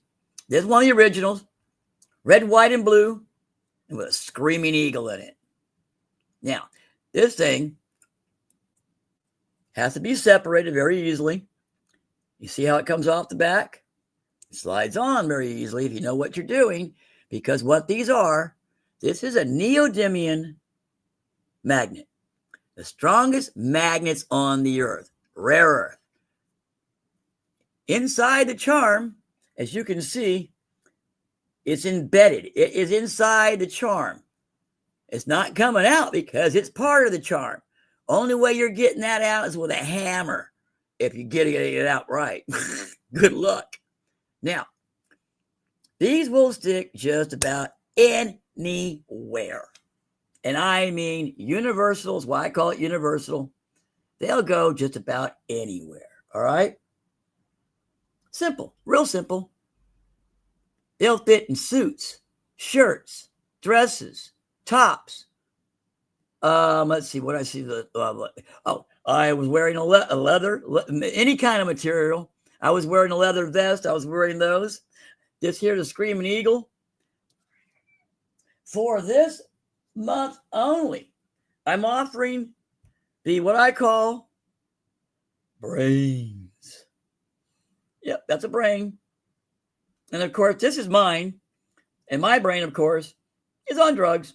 This is one of the originals. Red, white, and blue, and with a screaming eagle in it. Now, this thing has to be separated very easily. You see how it comes off the back? It slides on very easily if you know what you're doing, because what these are, this is a neodymium magnet. The strongest magnets on the earth, rare earth. Inside the charm, as you can see, it's embedded. It is inside the charm. It's not coming out because it's part of the charm. Only way you're getting that out is with a hammer. If you get it out right. Good luck. Now, these will stick just about anywhere. And I mean universals, why I call it universal. They'll go just about anywhere. All right? Simple. Real simple. They'll fit in suits, shirts, dresses, tops. Let's see what I see. I was wearing a leather, any kind of material. I was wearing a leather vest. I was wearing those. This here, the Screaming Eagle. For this month only, I'm offering the what I call brains. Yep, that's a brain. And of course, this is mine. And my brain, of course, is on drugs.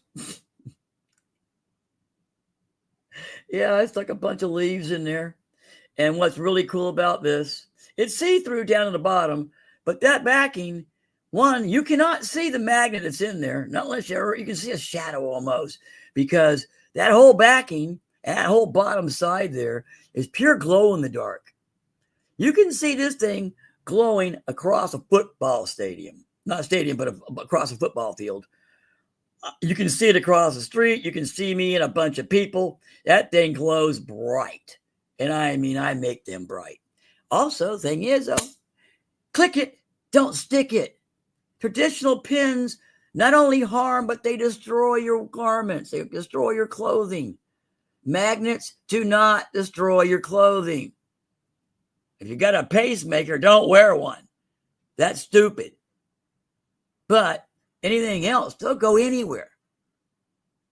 Yeah, I stuck a bunch of leaves in there. And what's really cool about this, it's see-through down at the bottom, but that backing, one, you cannot see the magnet that's in there, not unless you can see a shadow almost, because that whole backing, that whole bottom side there is pure glow in the dark. You can see this thing glowing across a football stadium. Not a stadium, but across a football field. You can see it across the street. You can see me and a bunch of people. That thing glows bright. And I mean, I make them bright. Also, thing is, though, click it, don't stick it. Traditional pins not only harm, but they destroy your garments. They destroy your clothing. Magnets do not destroy your clothing. If you got a pacemaker, don't wear one. That's stupid. But anything else, they'll go anywhere.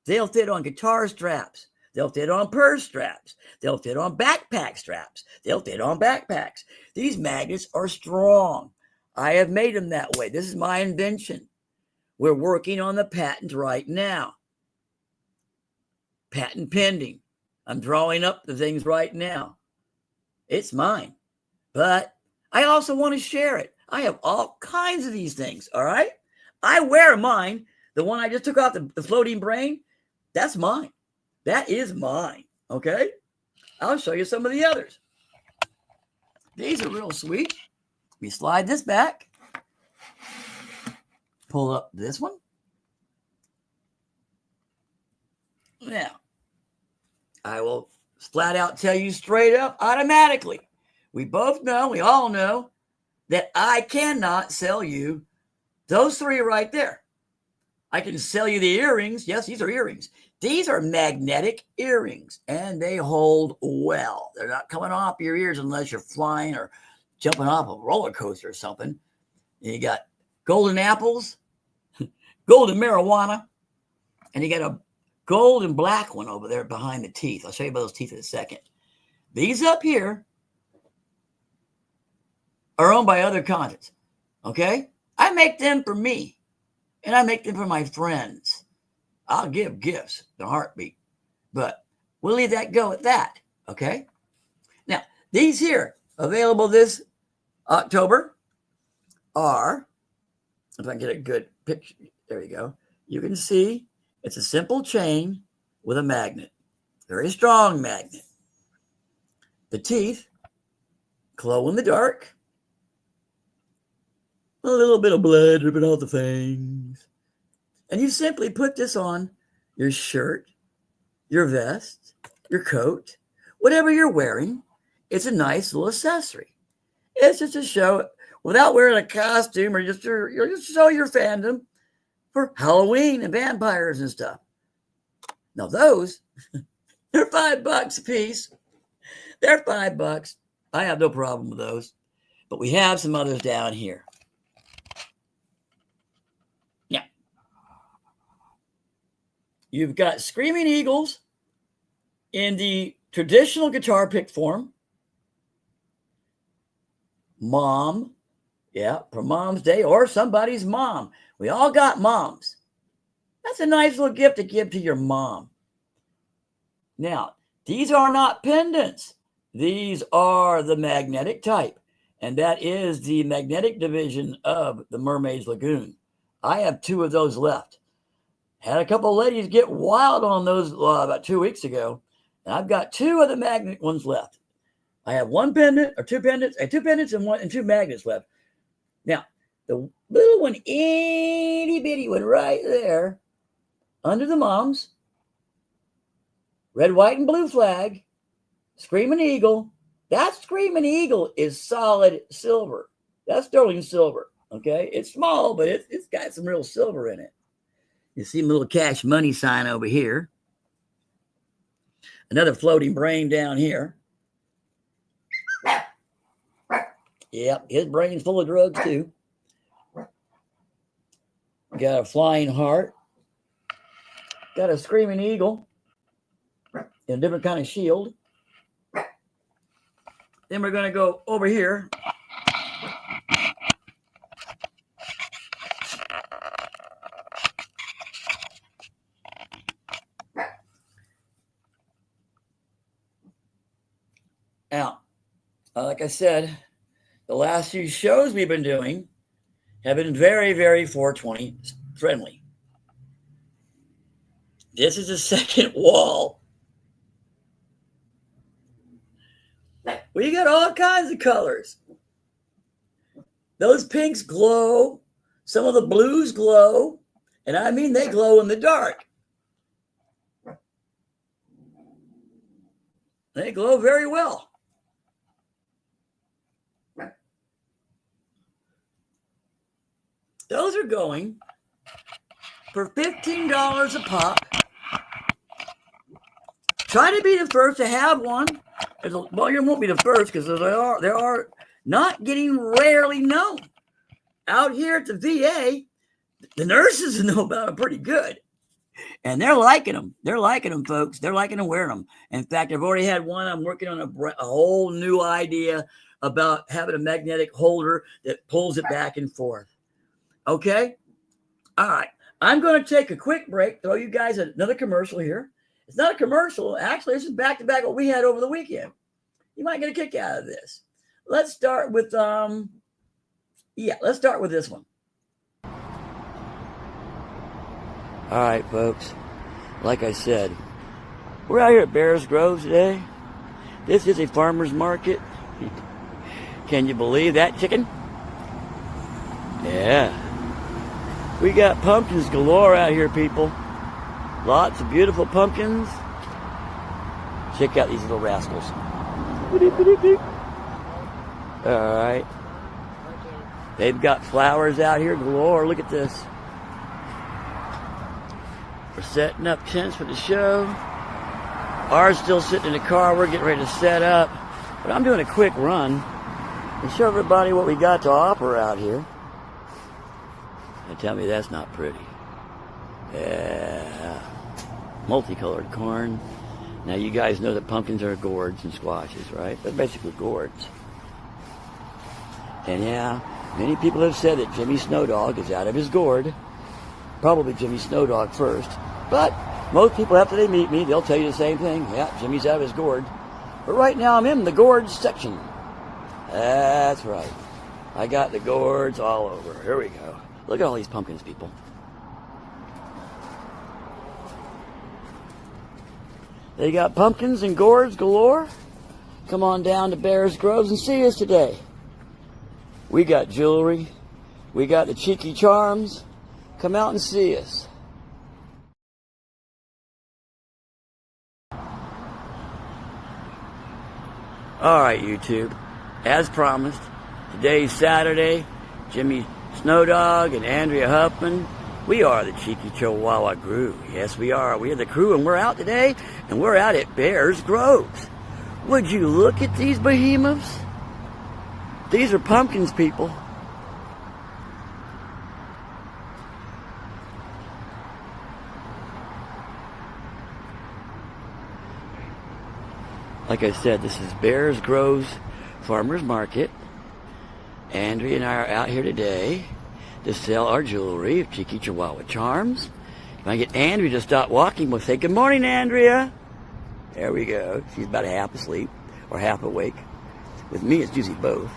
They'll fit on guitar straps. They'll fit on purse straps. They'll fit on backpack straps. They'll fit on backpacks. These magnets are strong. I have made them that way. This is my invention. We're working on the patent right now. Patent pending. I'm drawing up the things right now. It's mine. But I also want to share it. I have all kinds of these things, all right? I wear mine. The one I just took off the floating brain, that's mine. That is mine, okay? I'll show you some of the others. These are real sweet. We slide this back. Pull up this one. Now, I will flat out tell you straight up, automatically. We both know, we all know, that I cannot sell you those three right there. I can sell you the earrings. Yes, these are earrings. These are magnetic earrings, and they hold well. They're not coming off your ears unless you're flying or jumping off a roller coaster or something. And you got golden apples, golden marijuana, and you got a gold and black one over there behind the teeth. I'll show you about those teeth in a second. These up here are owned by other concerts. Okay? I make them for me, and I make them for my friends. I'll give gifts, the heartbeat, but we'll leave that go at that. Okay? Now, these here, available this October, are, if I can get a good picture, there you go. You can see it's a simple chain with a magnet, very strong magnet. The teeth glow in the dark. A little bit of blood dripping off the fangs. And you simply put this on your shirt, your vest, your coat, whatever you're wearing. It's a nice little accessory. It's just to show, without wearing a costume, or just show your fandom for Halloween and vampires and stuff. Now those, they're $5 a piece. They're $5. I have no problem with those. But we have some others down here. Now, you've got Screaming Eagles in the traditional guitar pick form. Mom, yeah, for Mom's Day or somebody's mom. We all got moms. That's a nice little gift to give to your mom. Now, these are not pendants. These are the magnetic type, and that is the magnetic division of the Mermaid's Lagoon. I have 2 of those left. Had a couple of ladies get wild on those about 2 weeks ago, and I've got 2 of the magnet ones left. I have 1 pendant or 2 pendants, 2 pendants and 2 magnets left. Now, the little one, itty bitty one right there, under the moms, red, white, and blue flag, Screaming Eagle. That Screaming Eagle is solid silver. That's sterling silver. Okay, it's small, but it's got some real silver in it. You see a little cash money sign over here. Another floating brain down here. Yep, his brain's full of drugs too. Got a flying heart. Got a Screaming Eagle in a different kind of shield. Then we're going to go over here. Now, like I said, the last few shows we've been doing have been very, very 420 friendly. This is the second wall. We got all kinds of colors. Those pinks glow. Some of the blues glow. And I mean, they glow in the dark. They glow very well. Those are going for $15 a pop. Try to be the first to have one. Well, you won't be the first because they are not getting rarely known. Out here at the VA, the nurses know about them pretty good. And they're liking them. They're liking them, folks. They're liking them wearing them. In fact, I've already had one. I'm working on a whole new idea about having a magnetic holder that pulls it back and forth. Okay? All right. I'm going to take a quick break, throw you guys another commercial here. It's not a commercial. Actually, this is back-to-back what we had over the weekend. You might get a kick out of this. Let's start with, let's start with this one. All right, folks. Like I said, we're out here at Bears Grove today. This is a farmer's market. Can you believe that, chicken? Yeah. We got pumpkins galore out here, people. Lots of beautiful pumpkins. Check out these little rascals. All right. They've got flowers out here galore. Look at this. We're setting up tents for the show. Ours still sitting in the car. We're getting ready to set up. But I'm doing a quick run and show everybody what we got to offer out here. And tell me that's not pretty. Yeah. Multicolored corn. Now you guys know that pumpkins are gourds and squashes, right? They're basically gourds. And yeah, many people have said that Jimmy Snowdog is out of his gourd. Probably Jimmy Snowdog first. But most people, after they meet me, they'll tell you the same thing. Yeah, Jimmy's out of his gourd. But right now I'm in the gourds section. That's right. I got the gourds all over. Here we go. Look at all these pumpkins, people. They got pumpkins and gourds galore. Come on down to Bears Groves and see us today. We got jewelry. We got the cheeky charms. Come out and see us. All right, YouTube. As promised, today's Saturday. Jimmy Snowdog and Andrea Huffman. We are the Cheeky Chihuahua crew. Yes, we are. We are the crew, and we're out today, and we're out at Bears Groves. Would you look at these behemoths? These are pumpkins, people. Like I said, this is Bears Groves Farmers Market. Andrea and I are out here today to sell our jewelry of Cheeky Chihuahua charms. If I get Andrea to stop walking, we'll say, good morning, Andrea. There we go. She's about half asleep or half awake. With me, it's usually both.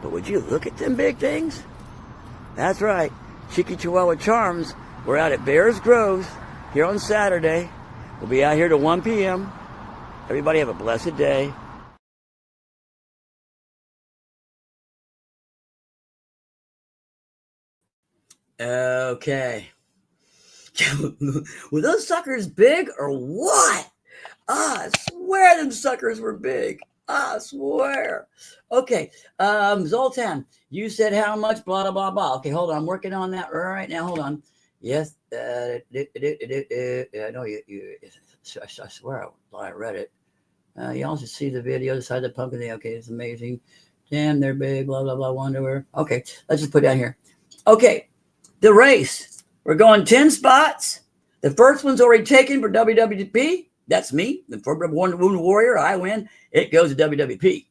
But would you look at them big things? That's right. Cheeky Chihuahua charms. We're out at Bears Groves here on Saturday. We'll be out here till 1 p.m. Everybody have a blessed day. Okay. Were those suckers big or what? I swear them suckers were big. I swear. Okay. Zoltan, you said how much? Blah, blah, blah, blah. Okay, hold on. I'm working on that right now. Hold on. Yes. I know you. I swear I read it. You also see the video, the side of the pumpkin thing. Okay, it's amazing. Damn, they're big. Blah, blah, blah. Wonder. Okay, let's just put down here. Okay. The race. We're going 10 spots. The first one's already taken for WWP. That's me. The Wounded Warrior. I win. It goes to WWP.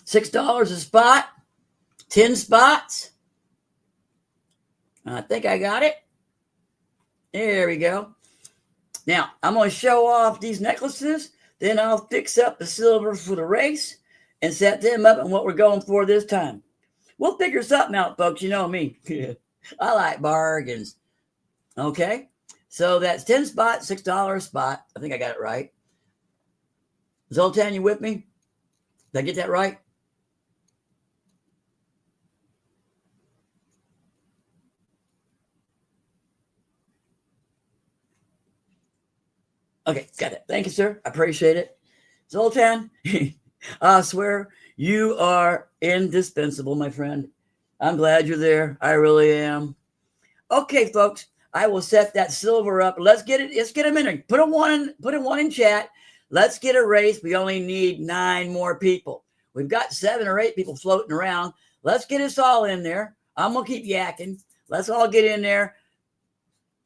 $6 a spot. 10 spots. I think I got it. There we go. Now, I'm going to show off these necklaces. Then I'll fix up the silver for the race and set them up and what we're going for this time. We'll figure something out, folks. You know me. I like bargains. Okay. So that's 10 spots, $6 a spot. I think I got it right. Zoltan, you with me? Did I get that right? Okay, got it. Thank you, sir. I appreciate it. Zoltan, I swear you are indispensable, my friend. I'm glad you're there. I really am. Okay, folks, I will set that silver up. Let's get it. Let's get them in there. Put a one in chat. Let's get a race. We only need 9 more people. We've got 7 or 8 people floating around. Let's get us all in there. I'm going to keep yakking. Let's all get in there.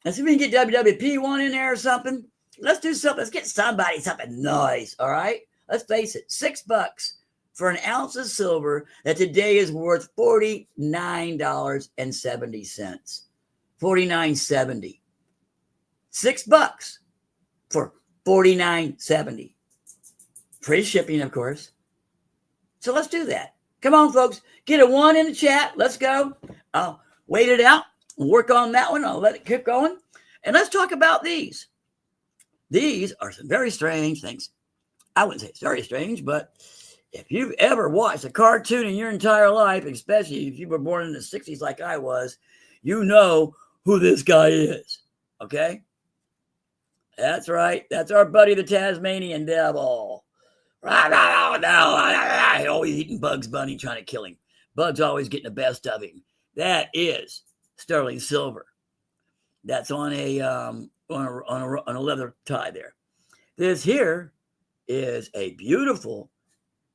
Let's see if we can get WWP one in there or something. Let's do something. Let's get somebody something nice. All right. Let's face it. $6 for an ounce of silver that today is worth $49.70. $49.70. $6 for $49.70. Free shipping, of course. So let's do that. Come on, folks. Get a 1 in the chat. Let's go. I'll wait it out and work on that one. I'll let it keep going. And let's talk about these. These are some very strange things. I wouldn't say it's very strange, but if you've ever watched a cartoon in your entire life, especially if you were born in the 60s like I was, you know who this guy is. Okay? That's right. That's our buddy, the Tasmanian devil. Always eating Bugs Bunny, trying to kill him. Bugs always getting the best of him. That is sterling silver. That's on a leather tie there. This here is a beautiful,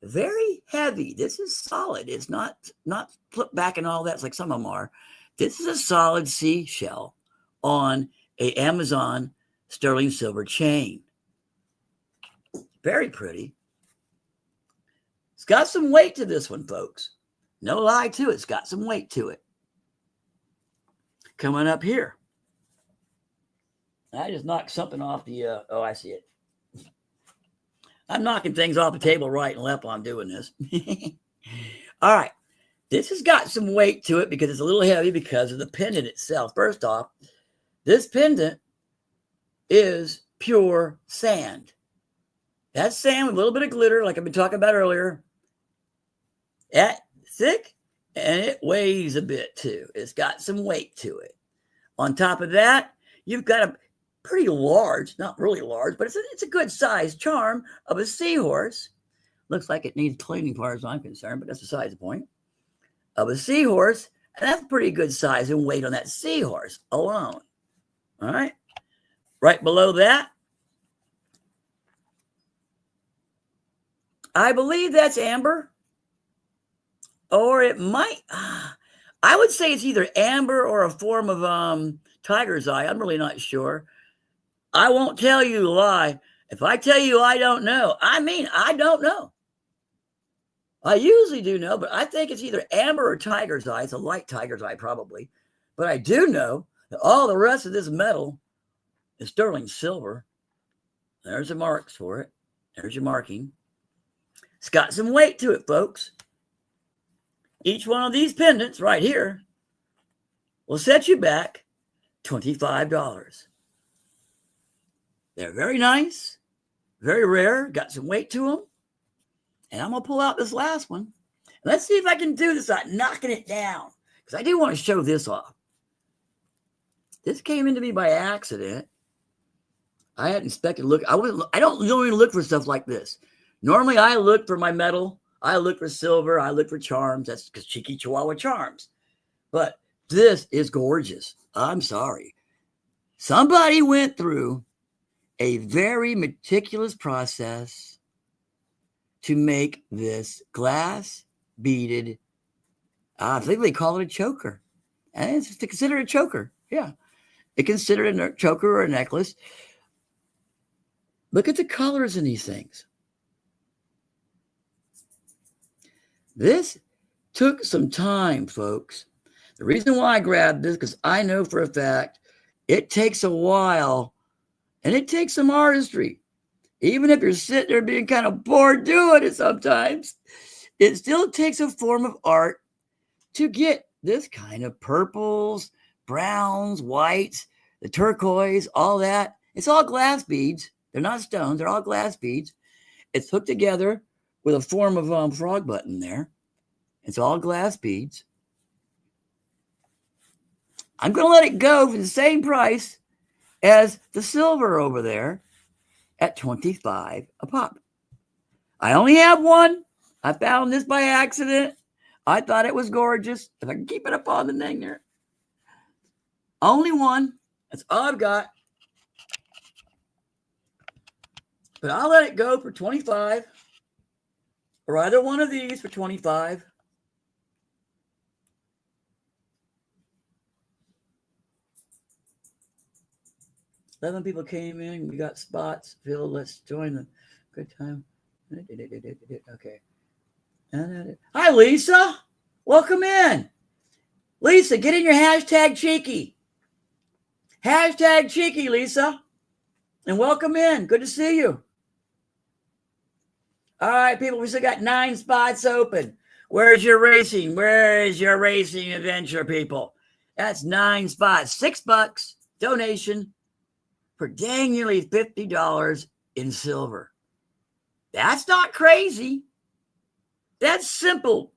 very heavy. This is solid. It's not flipped back and all that. It's like some of them are. This is a solid seashell on a Amazon sterling silver chain. Very pretty. It's got some weight to this one, folks. No lie to it. It's got some weight to it. Coming up here. I just knocked something off the, oh, I see it. I'm knocking things off the table right and left while I'm doing this. All right. This has got some weight to it because it's a little heavy because of the pendant itself. First off, this pendant is pure sand. That's sand with a little bit of glitter, like I've been talking about earlier. That thick, and it weighs a bit too. It's got some weight to it. On top of that, you've got a pretty large, not really large, but it's a good size charm of a seahorse. Looks like it needs cleaning as far as I'm concerned, but that's besides the point. Of a seahorse, and that's pretty good size and weight on that seahorse alone. All right. Right below that, I believe that's amber, or it might, I would say it's either amber or a form of tiger's eye. I'm really not sure. I won't tell you a lie. If I tell you I don't know, I mean, I don't know. I usually do know, but I think it's either amber or tiger's eye. It's a light tiger's eye probably. But I do know that all the rest of this metal is sterling silver. There's the marks for it. There's your marking. It's got some weight to it, folks. Each one of these pendants right here will set you back $25. They're very nice, very rare, got some weight to them. And I'm going to pull out this last one. Let's see if I can do this without knocking it down, because I do want to show this off. This came into me by accident. I hadn't expected to look. I don't normally look for stuff like this. Normally, I look for my metal. I look for silver. I look for charms. That's because cheeky Chihuahua charms. But this is gorgeous. I'm sorry. Somebody went through a very meticulous process to make this glass beaded, I think they call it a choker. And it's considered a choker. Yeah. It's considered a choker or a necklace. Look at the colors in these things. This took some time, folks. The reason why I grabbed this, because I know for a fact it takes a while and it takes some artistry. Even if you're sitting there being kind of bored doing it sometimes, it still takes a form of art to get this kind of purples, browns, whites, the turquoise, all that. It's all glass beads. They're not stones. They're all glass beads. It's hooked together with a form of frog button there. It's all glass beads. I'm going to let it go for the same price as the silver over there at $25 a pop. I only have one. I found this by accident. I thought it was gorgeous. If I can keep it up on the thing there. Only one. That's all I've got. But I'll let it go for $25. Or either one of these for $25. 11 people came in. We got spots filled. Let's join the good time. Okay. Hi, Lisa. Welcome in. Lisa, get in your hashtag cheeky. Hashtag cheeky, Lisa. And welcome in. Good to see you. All right, people, we still got 9 spots open. Where's your racing? Where is your racing adventure, people? That's 9 spots. $6 donation for dang nearly $50 in silver. That's not crazy. That's simple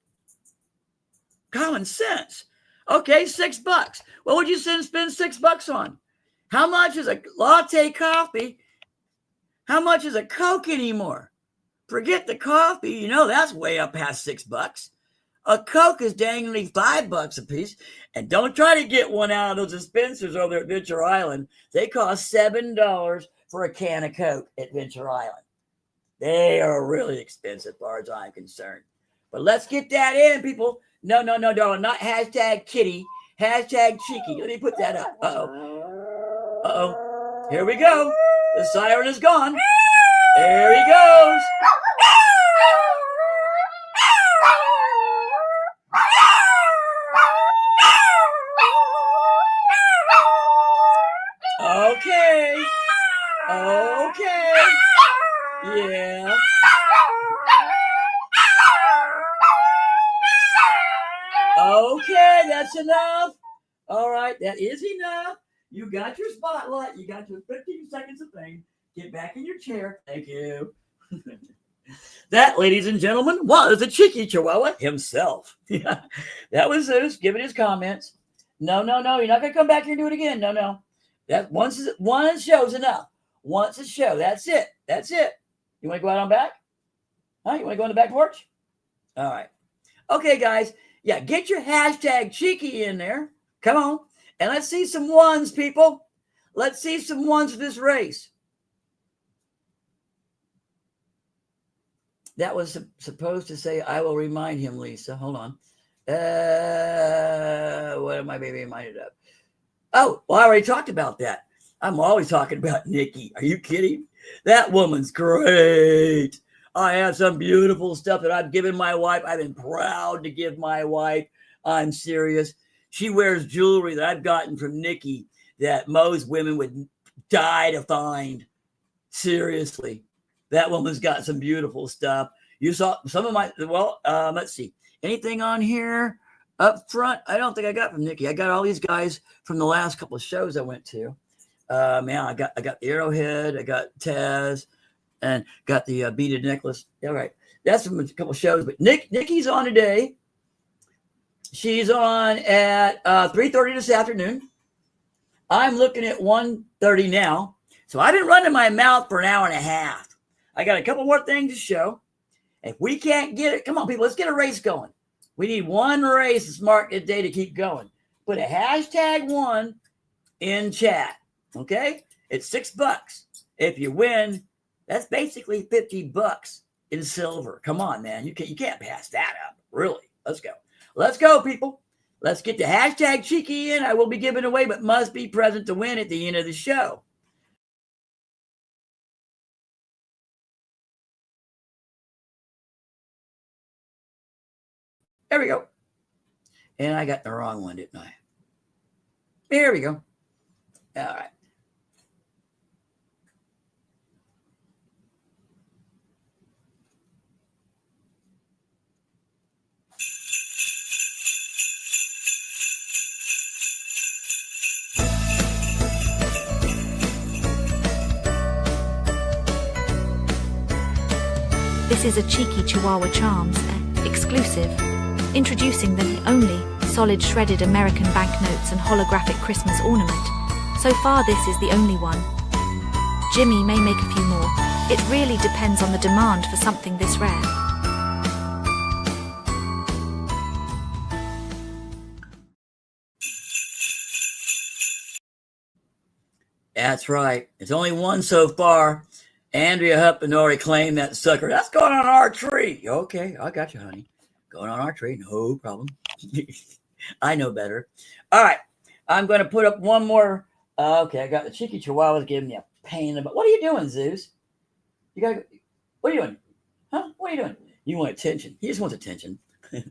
common sense. Okay, $6. What would you spend $6 on? How much is a latte coffee? How much is a Coke anymore? Forget the coffee. You know, that's way up past $6. A Coke is dangly $5 a piece. And don't try to get one out of those dispensers over there at Venture Island. They cost $7 for a can of Coke at Venture Island. They are really expensive as far as I'm concerned. But let's get that in, people. No, darling. Not hashtag kitty. Hashtag cheeky. Let me put that up. Uh-oh. Here we go. The siren is gone. There he goes. Okay. Yeah. Okay, that's enough. All right, that is enough. You got your spotlight. You got your 15 seconds of fame. Get back in your chair. Thank you. That, ladies and gentlemen, was the cheeky Chihuahua himself. That was Zeus giving his comments. No. You're not going to come back here and do it again. No. That one show's enough. Once a show. That's it. You want to go out on back? Huh? You want to go on the back porch? All right. Okay, guys. Yeah, get your hashtag cheeky in there. Come on. And let's see some ones, people. Let's see some ones of this race. That was supposed to say, I will remind him, Lisa. Hold on. What am I being reminded of? Oh, well, I already talked about that. I'm always talking about Nikki. Are you kidding? That woman's great. I have some beautiful stuff that I've given my wife. I've been proud to give my wife. I'm serious. She wears jewelry that I've gotten from Nikki that most women would die to find. Seriously. That woman's got some beautiful stuff. You saw some of my, let's see. Anything on here up front? I don't think I got from Nikki. I got all these guys from the last couple of shows I went to. I got the arrowhead. I got Taz and got the beaded necklace. All right. That's from a couple of shows. But Nikki's on today. She's on at 3:30 this afternoon. I'm looking at 1:30 now. So I've been running my mouth for an hour and a half. I got a couple more things to show. If we can't get it, come on, people, let's get a race going. We need one race this market day to keep going. Put a hashtag one in chat. Okay? It's $6. If you win, that's basically $50 in silver. Come on, man. You can't pass that up. Really. Let's go. Let's go, people. Let's get the hashtag cheeky in. I will be giving away, but must be present to win at the end of the show. There we go. And I got the wrong one, didn't I? There we go. All right. This is a cheeky Chihuahua Charms exclusive. Introducing the only solid shredded American banknotes and holographic Christmas ornament. So far this is the only one. Jimmy may make a few more. It really depends on the demand for something this rare. That's right. It's only one so far. Andrea Huppenori claimed that sucker. That's going on our tree. Okay, I got you, honey. Going on our tree, no problem. I know better. All right, I'm going to put up one more. Okay, I got the cheeky Chihuahuas giving me a pain in the butt. What are you doing, Zeus? What are you doing? Huh? What are you doing? You want attention. He just wants attention. All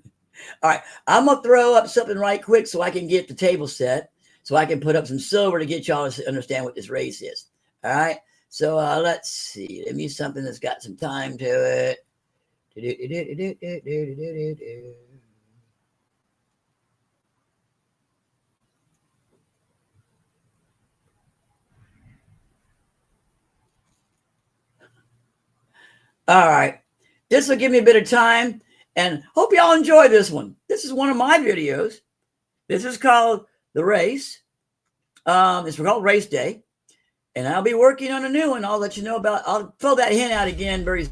right, I'm going to throw up something right quick so I can get the table set, so I can put up some silver to get y'all to understand what this race is. All right, so let's see. Give me something that's got some time to it. All right. This will give me a bit of time and hope y'all enjoy this one. This is one of my videos. This is called The Race. It's called Race Day. And I'll be working on a new one. I'll let you know about. I'll fill that hint out again very.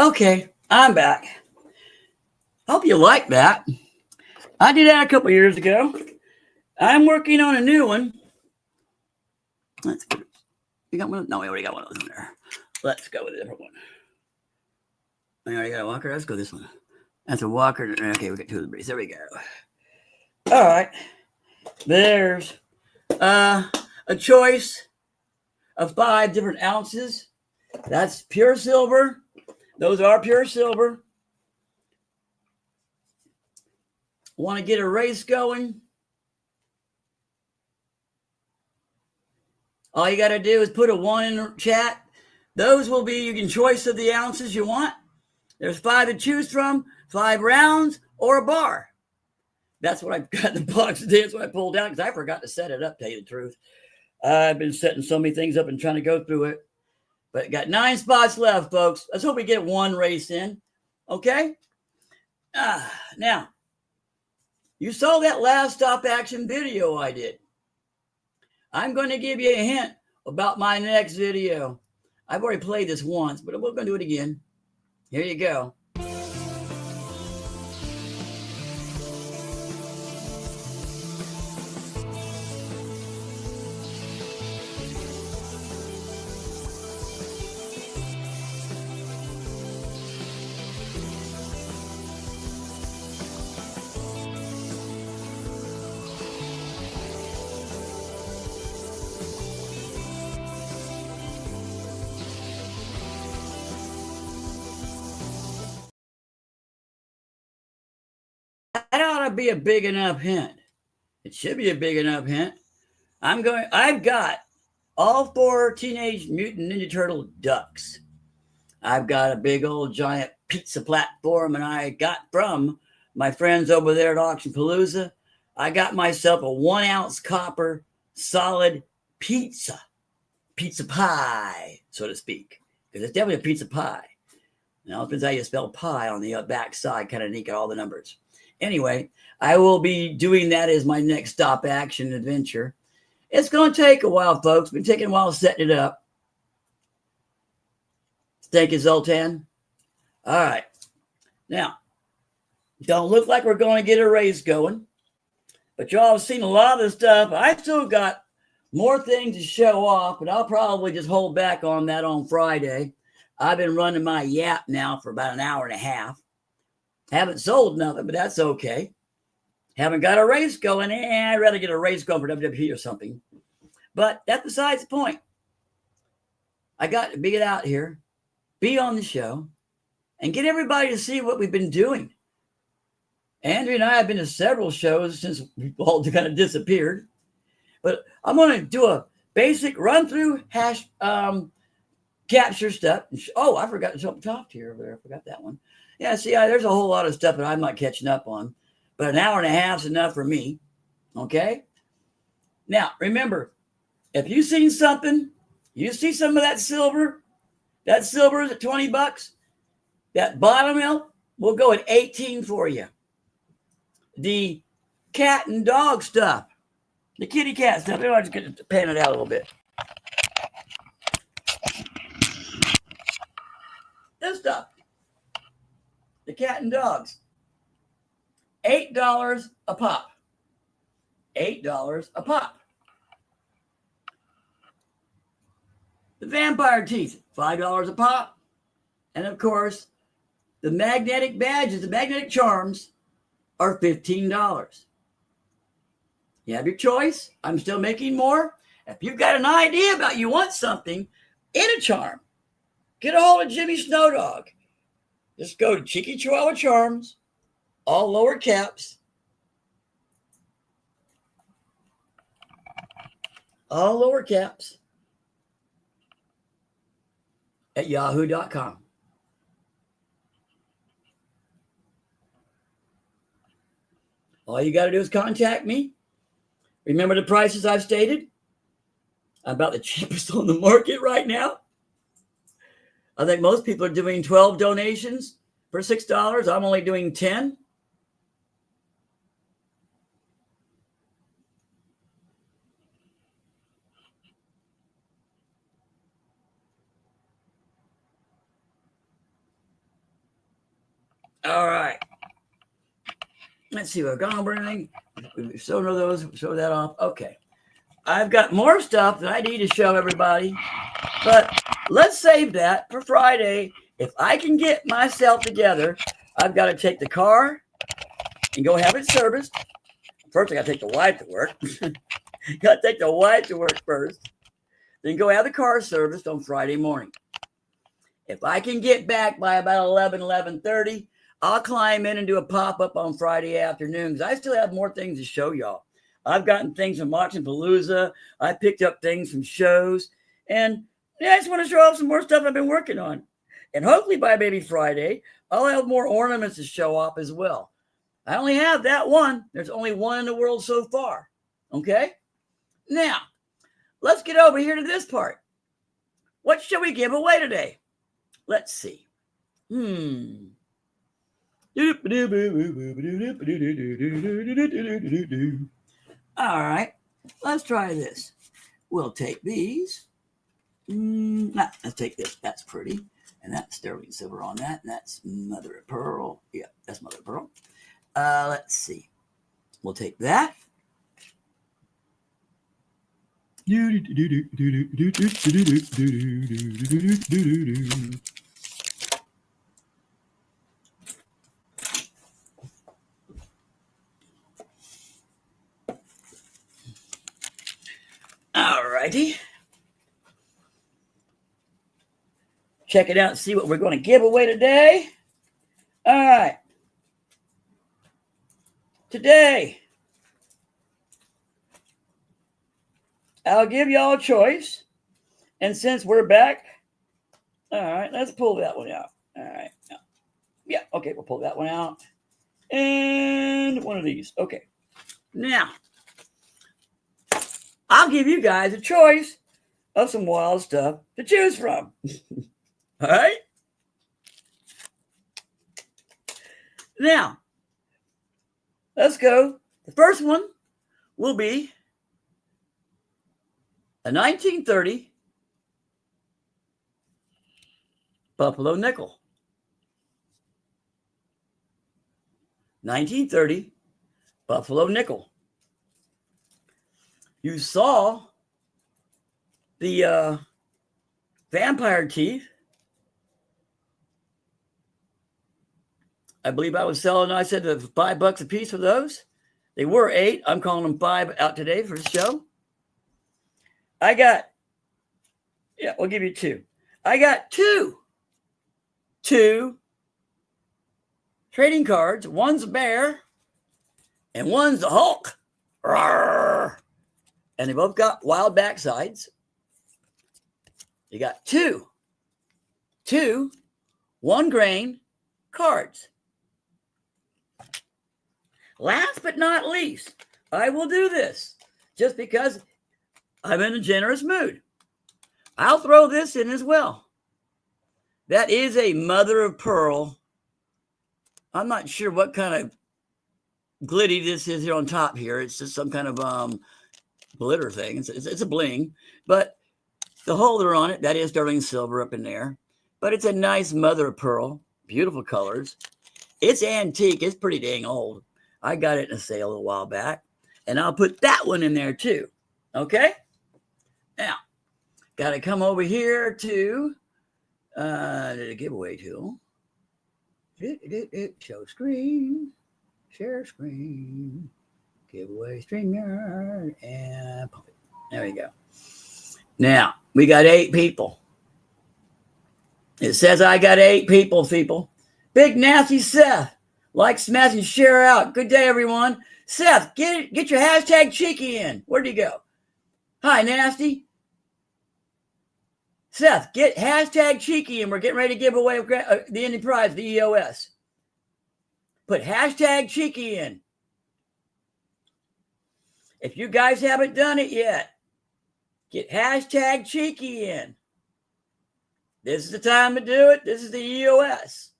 Okay, I'm back. Hope you like that. I did that a couple years ago. I'm working on a new one. Let's go. You got one? No, we already got one of those in there. Let's go with a different one. We already got a walker. Let's go this one. That's a walker. Okay, we got two of the breeds. There we go. All right. There's a choice of 5 different ounces. That's pure silver. Those are pure silver. Want to get a race going? All you got to do is put a 1 in the chat. Those will be, you can choice of the ounces you want. There's 5 to choose from, 5 rounds or a bar. That's what I've got in the box today. That's what I pulled out because I forgot to set it up, tell you the truth. I've been setting so many things up and trying to go through it. But got 9 spots left, folks. Let's hope we get 1 race in. Okay? Now, you saw that last stop action video I did. I'm going to give you a hint about my next video. I've already played this once, but we're going to do it again. Here you go. ought to be a big enough hint. It should be a big enough hint. I've got all 4 Teenage Mutant Ninja Turtle ducks. I've got a big old giant pizza platform, and I got from my friends over there at Auction Palooza, I got myself a 1 ounce copper solid pizza pie, so to speak, because it's definitely a pizza pie. Now, it depends how you spell pie on the back side, kind of neat, got all the numbers. Anyway, I will be doing that as my next stop action adventure. It's going to take a while, folks. Been taking a while setting it up. Thank you, Zoltan. All right. Now, don't look like we're going to get a race going, but y'all have seen a lot of the stuff. I still got more things to show off, but I'll probably just hold back on that on Friday. I've been running my yap now for about an hour and a half. Haven't sold nothing, but that's okay. Haven't got a race going. I'd rather get a race going for WWE or something. But that's besides the point. I got to get out here, be on the show, and get everybody to see what we've been doing. Andrew and I have been to several shows since we all kind of disappeared. But I'm going to do a basic run-through capture stuff. Oh, I forgot to talk to you over there. I forgot that one. Yeah, see, there's a whole lot of stuff that I'm not catching up on. But an hour and a half is enough for me. Okay? Now, remember, if you've seen something, you see some of that silver is at $20. That bottom milk will go at 18 for you. The cat and dog stuff, the kitty cat stuff, I'm just going to pan it out a little bit. This stuff, the cat and dogs, $8 a pop. $8 a pop. The vampire teeth, $5 a pop. And of course, the magnetic badges, the magnetic charms are $15. You have your choice. I'm still making more. If you've got an idea about you want something in a charm, get a hold of Jimmy Snowdog. Just go to Cheeky Chihuahua Charms, all lower caps. All lower caps at yahoo.com. All you got to do is contact me. Remember the prices I've stated? I'm about the cheapest on the market right now. I think most people are doing 12 donations for $6. I'm only doing 10. All right. Let's see. We've gone over anything. We've shown those. Show that off. Okay. I've got more stuff that I need to show everybody, but let's save that for Friday. If I can get myself together, I've got to take the car and go have it serviced. First, I got to take the wife to work. Got to take the wife to work first. Then go have the car serviced on Friday morning. If I can get back by about 11:30, I'll climb in and do a pop-up on Friday afternoon because I still have more things to show y'all. I've gotten things from Auction Palooza. I picked up things from shows. And I just want to show off some more stuff I've been working on. And hopefully by maybe Friday, I'll have more ornaments to show off as well. I only have that one. There's only one in the world so far. Okay? Now, let's get over here to this part. What shall we give away today? Let's see. All right, let's try this. We'll take these. Let's take this. That's pretty. And that's sterling silver on that. And that's mother of pearl. Yeah, that's mother of pearl. Let's see. We'll take that. All righty. Check it out and see what we're going to give away today. All right. Today, I'll give y'all a choice. And since we're back, all right, let's pull that one out. All right. Yeah, okay, we'll pull that one out. And one of these. Okay. Now, I'll give you guys a choice of some wild stuff to choose from. All right? Now, let's go. The first one will be a 1930 Buffalo nickel. 1930 Buffalo nickel. You saw the vampire teeth. I believe I was selling, I said $5 a piece for those. They were $8. I'm calling them $5 out today for the show. I got, yeah, we'll give you 2. I got two trading cards. One's a bear and one's the Hulk. Rawr. And they both got wild backsides. You got two 1-grain cards. Last but not least, I will do this just because I'm in a generous mood. I'll throw this in as well. That is a mother of pearl. I'm not sure what kind of glitty this is here on top here. It's just some kind of glitter thing. It's a bling, but the holder on it, that is sterling silver up in there. But it's a nice mother of pearl, beautiful colors. It's antique. It's pretty dang old. I got it in a sale a little while back, and I'll put that one in there too. Okay? Now, got to come over here to the giveaway tool. Show screen, share screen, giveaway StreamYard, and pump it. There we go. Now, we got 8 people. It says I got 8 people. Big Nasty Seth. Like, smash, and share out. Good day, everyone. Seth, get your hashtag cheeky in. Where'd he go? Hi, Nasty. Seth, get hashtag cheeky in. We're getting ready to give away the Indian prize, the EOS. Put hashtag cheeky in. If you guys haven't done it yet, get hashtag cheeky in. This is the time to do it. This is the EOS.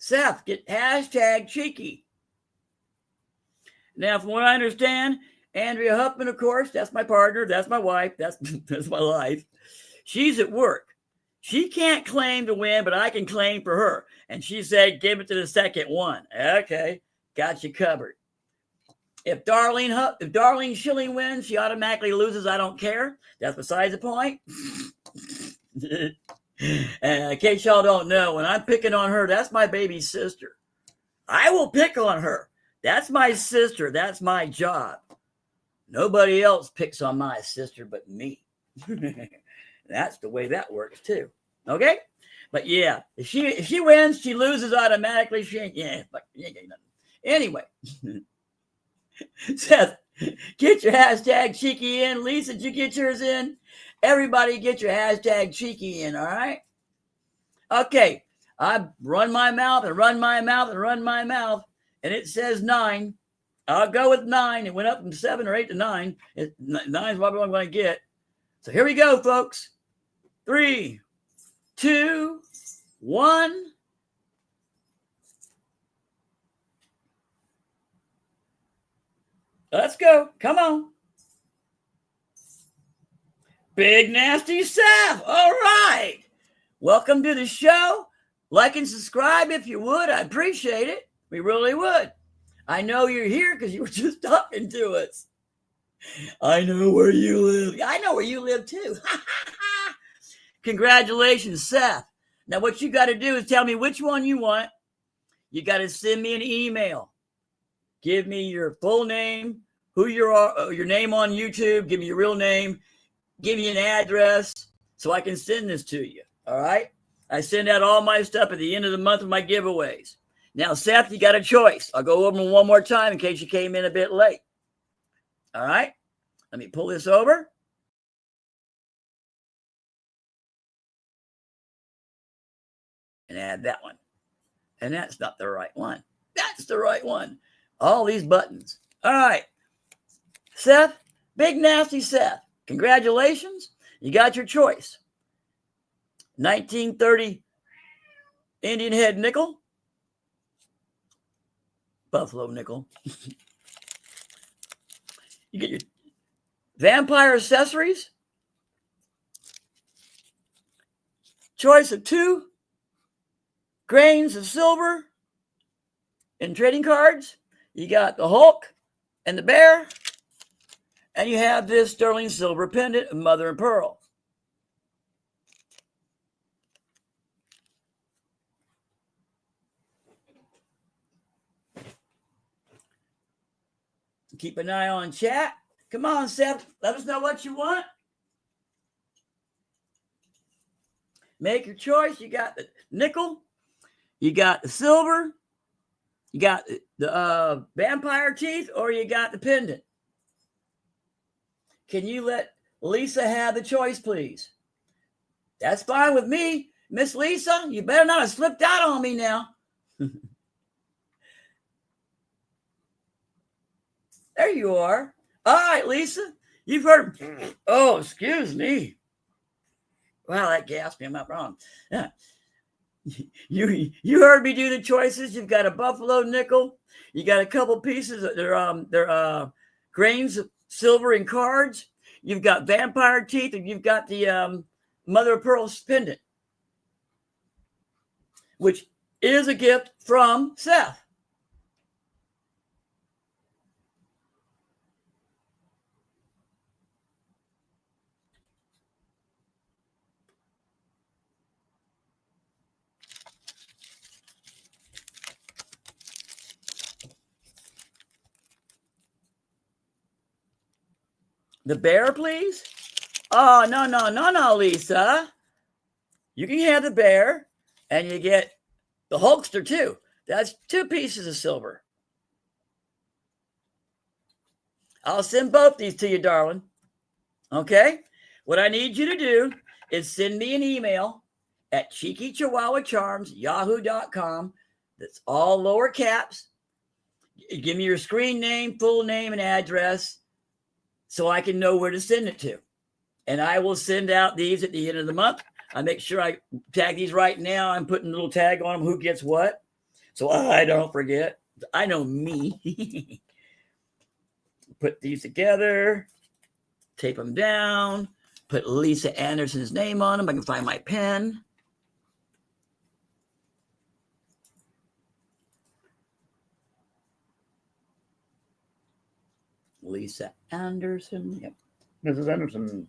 Seth, get hashtag cheeky. Now, from what I understand, Andrea Huffman, of course, that's my partner. That's my wife. That's my life. She's at work. She can't claim to win, but I can claim for her. And she said, give it to the second one. Okay, got you covered. If Darlene Schilling wins, she automatically loses. I don't care. That's besides the point. And in case y'all don't know, when I'm picking on her, that's my baby sister. I will pick on her. That's my sister. That's my job. Nobody else picks on my sister but me. That's the way that works too. Okay? But yeah, if she wins, she loses automatically. She ain't getting nothing. Anyway. Seth, get your hashtag cheeky in. Lisa, did you get yours in? Everybody get your hashtag cheeky in, all right? Okay, I run my mouth and run my mouth and run my mouth, and it says 9. I'll go with 9. It went up from 7 or 8 to 9. 9 is probably what I'm going to get. So here we go, folks. 3, 2, 1. Let's go. Come on. Big Nasty Seth. All right. Welcome to the show. Like and subscribe if you would. I appreciate it. We really would. I know you're here because you were just talking to us. I know where you live. I know where you live too. Congratulations, Seth. Now what you got to do is tell me which one you want. You got to send me an email. Give me your full name, who you are, your name on YouTube. Give me your real name. Give me an address so I can send this to you. All right? I send out all my stuff at the end of the month of my giveaways. Now, Seth, you got a choice. I'll go over them one more time in case you came in a bit late. All right. Let me pull this over. And add that one. And that's not the right one. That's the right one. All these buttons. All right. Seth, Big Nasty Seth, congratulations. You got your choice. 1930 Indian head nickel. Buffalo nickel. You get your vampire accessories. Choice of 2 grains of silver in trading cards. You got the Hulk and the bear. And you have this sterling silver pendant of mother and pearl. Keep an eye on chat. Come on, Seth. Let us know what you want. Make your choice. You got the nickel. You got the silver. You got the vampire teeth, or you got the pendant. Can you let Lisa have the choice, please? That's fine with me. Miss Lisa, you better not have slipped out on me now. There you are. All right, Lisa. You've heard. Oh, excuse me. Wow, that gasped me. I'm not wrong. Yeah. You heard me do the choices. You've got a buffalo nickel. You got a couple pieces. They're grains of silver in cards. You've got vampire teeth, and you've got the mother of pearl pendant, which is a gift from Seth. The bear, please? Oh, no, Lisa. You can have the bear, and you get the Hulkster, too. That's 2 pieces of silver. I'll send both these to you, darling. Okay? What I need you to do is send me an email at cheekychihuahuacharms@yahoo.com. That's all lower caps. Give me your screen name, full name, and address, so I can know where to send it to. And I will send out these at the end of the month. I make sure I tag these right now. I'm putting a little tag on them, who gets what, so I don't forget. I know me. Put these together, tape them down, put Lisa Anderson's name on them. I can find my pen. Lisa Anderson. Yep. Mrs. Anderson.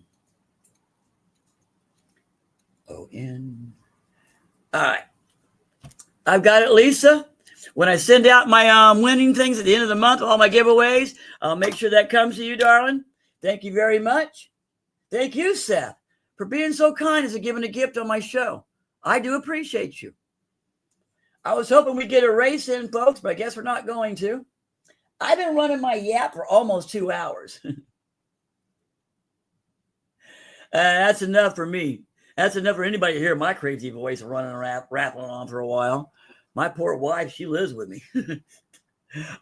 O-N. All right. I've got it, Lisa. When I send out my winning things at the end of the month, all my giveaways, I'll make sure that comes to you, darling. Thank you very much. Thank you, Seth, for being so kind as to giving a gift on my show. I do appreciate you. I was hoping we'd get a race in, folks, but I guess we're not going to. I've been running my yap for almost 2 hours. That's enough for me. That's enough for anybody to hear my crazy voice running around, rattling on for a while. My poor wife, she lives with me.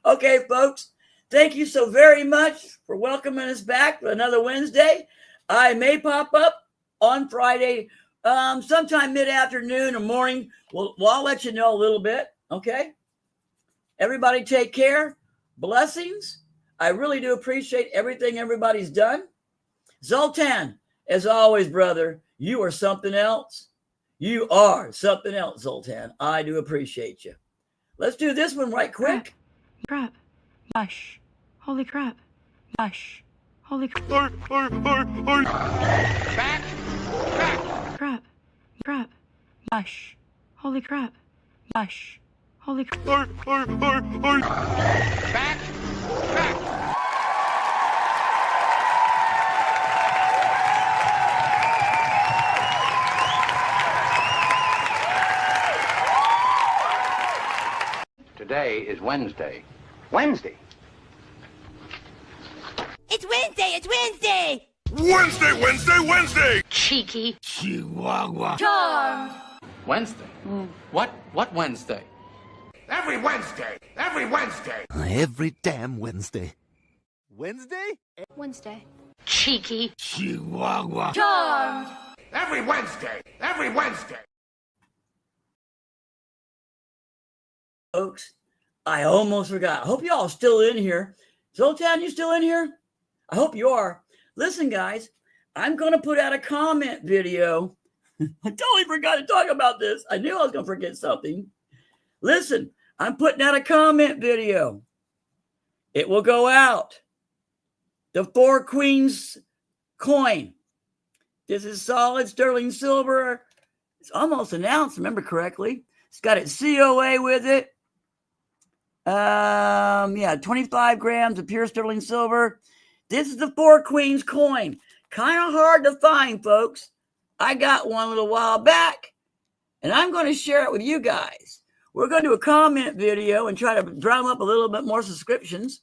Okay, folks, thank you so very much for welcoming us back for another Wednesday. I may pop up on Friday, sometime mid-afternoon or morning. Well, I'll let you know a little bit, okay? Everybody take care. Blessings. I really do appreciate everything everybody's done. Zoltan, as always, brother, you are something else. You are something else, Zoltan. I do appreciate you. Let's do this one right quick. Crap. Mush. Holy crap. Mush. Holy crap. Crap. Crap. Mush. Holy crap. Mush. Holy crap. is Wednesday. Wednesday? It's Wednesday! It's Wednesday! Wednesday! Cheeky. Chihuahua. Charmed. Wednesday? What Wednesday? Every Wednesday! Every damn Wednesday. Wednesday? Wednesday. Cheeky. Chihuahua. Charmed. Every Wednesday! Folks, I almost forgot. I hope y'all still in here. Zoltan, you still in here? I hope you are. Listen, guys, I'm going to put out a comment video. I totally forgot to talk about this. I knew I was going to forget something. Listen, I'm putting out a comment video. It will go out. The 4 Queens coin. This is solid sterling silver. It's almost an ounce, remember correctly. It's got its COA with it. 25 grams of pure sterling silver. This is the 4 Queens coin. Kind of hard to find, folks. I got one a little while back, and I'm going to share it with you guys. We're going to do a comment video and try to drum up a little bit more subscriptions,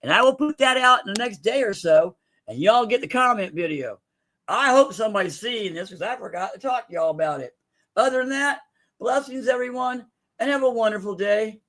and I will put that out in the next day or so, and y'all get the comment video. I hope somebody's seeing this because I forgot to talk to y'all about it. Other than that, blessings, everyone, and have a wonderful day.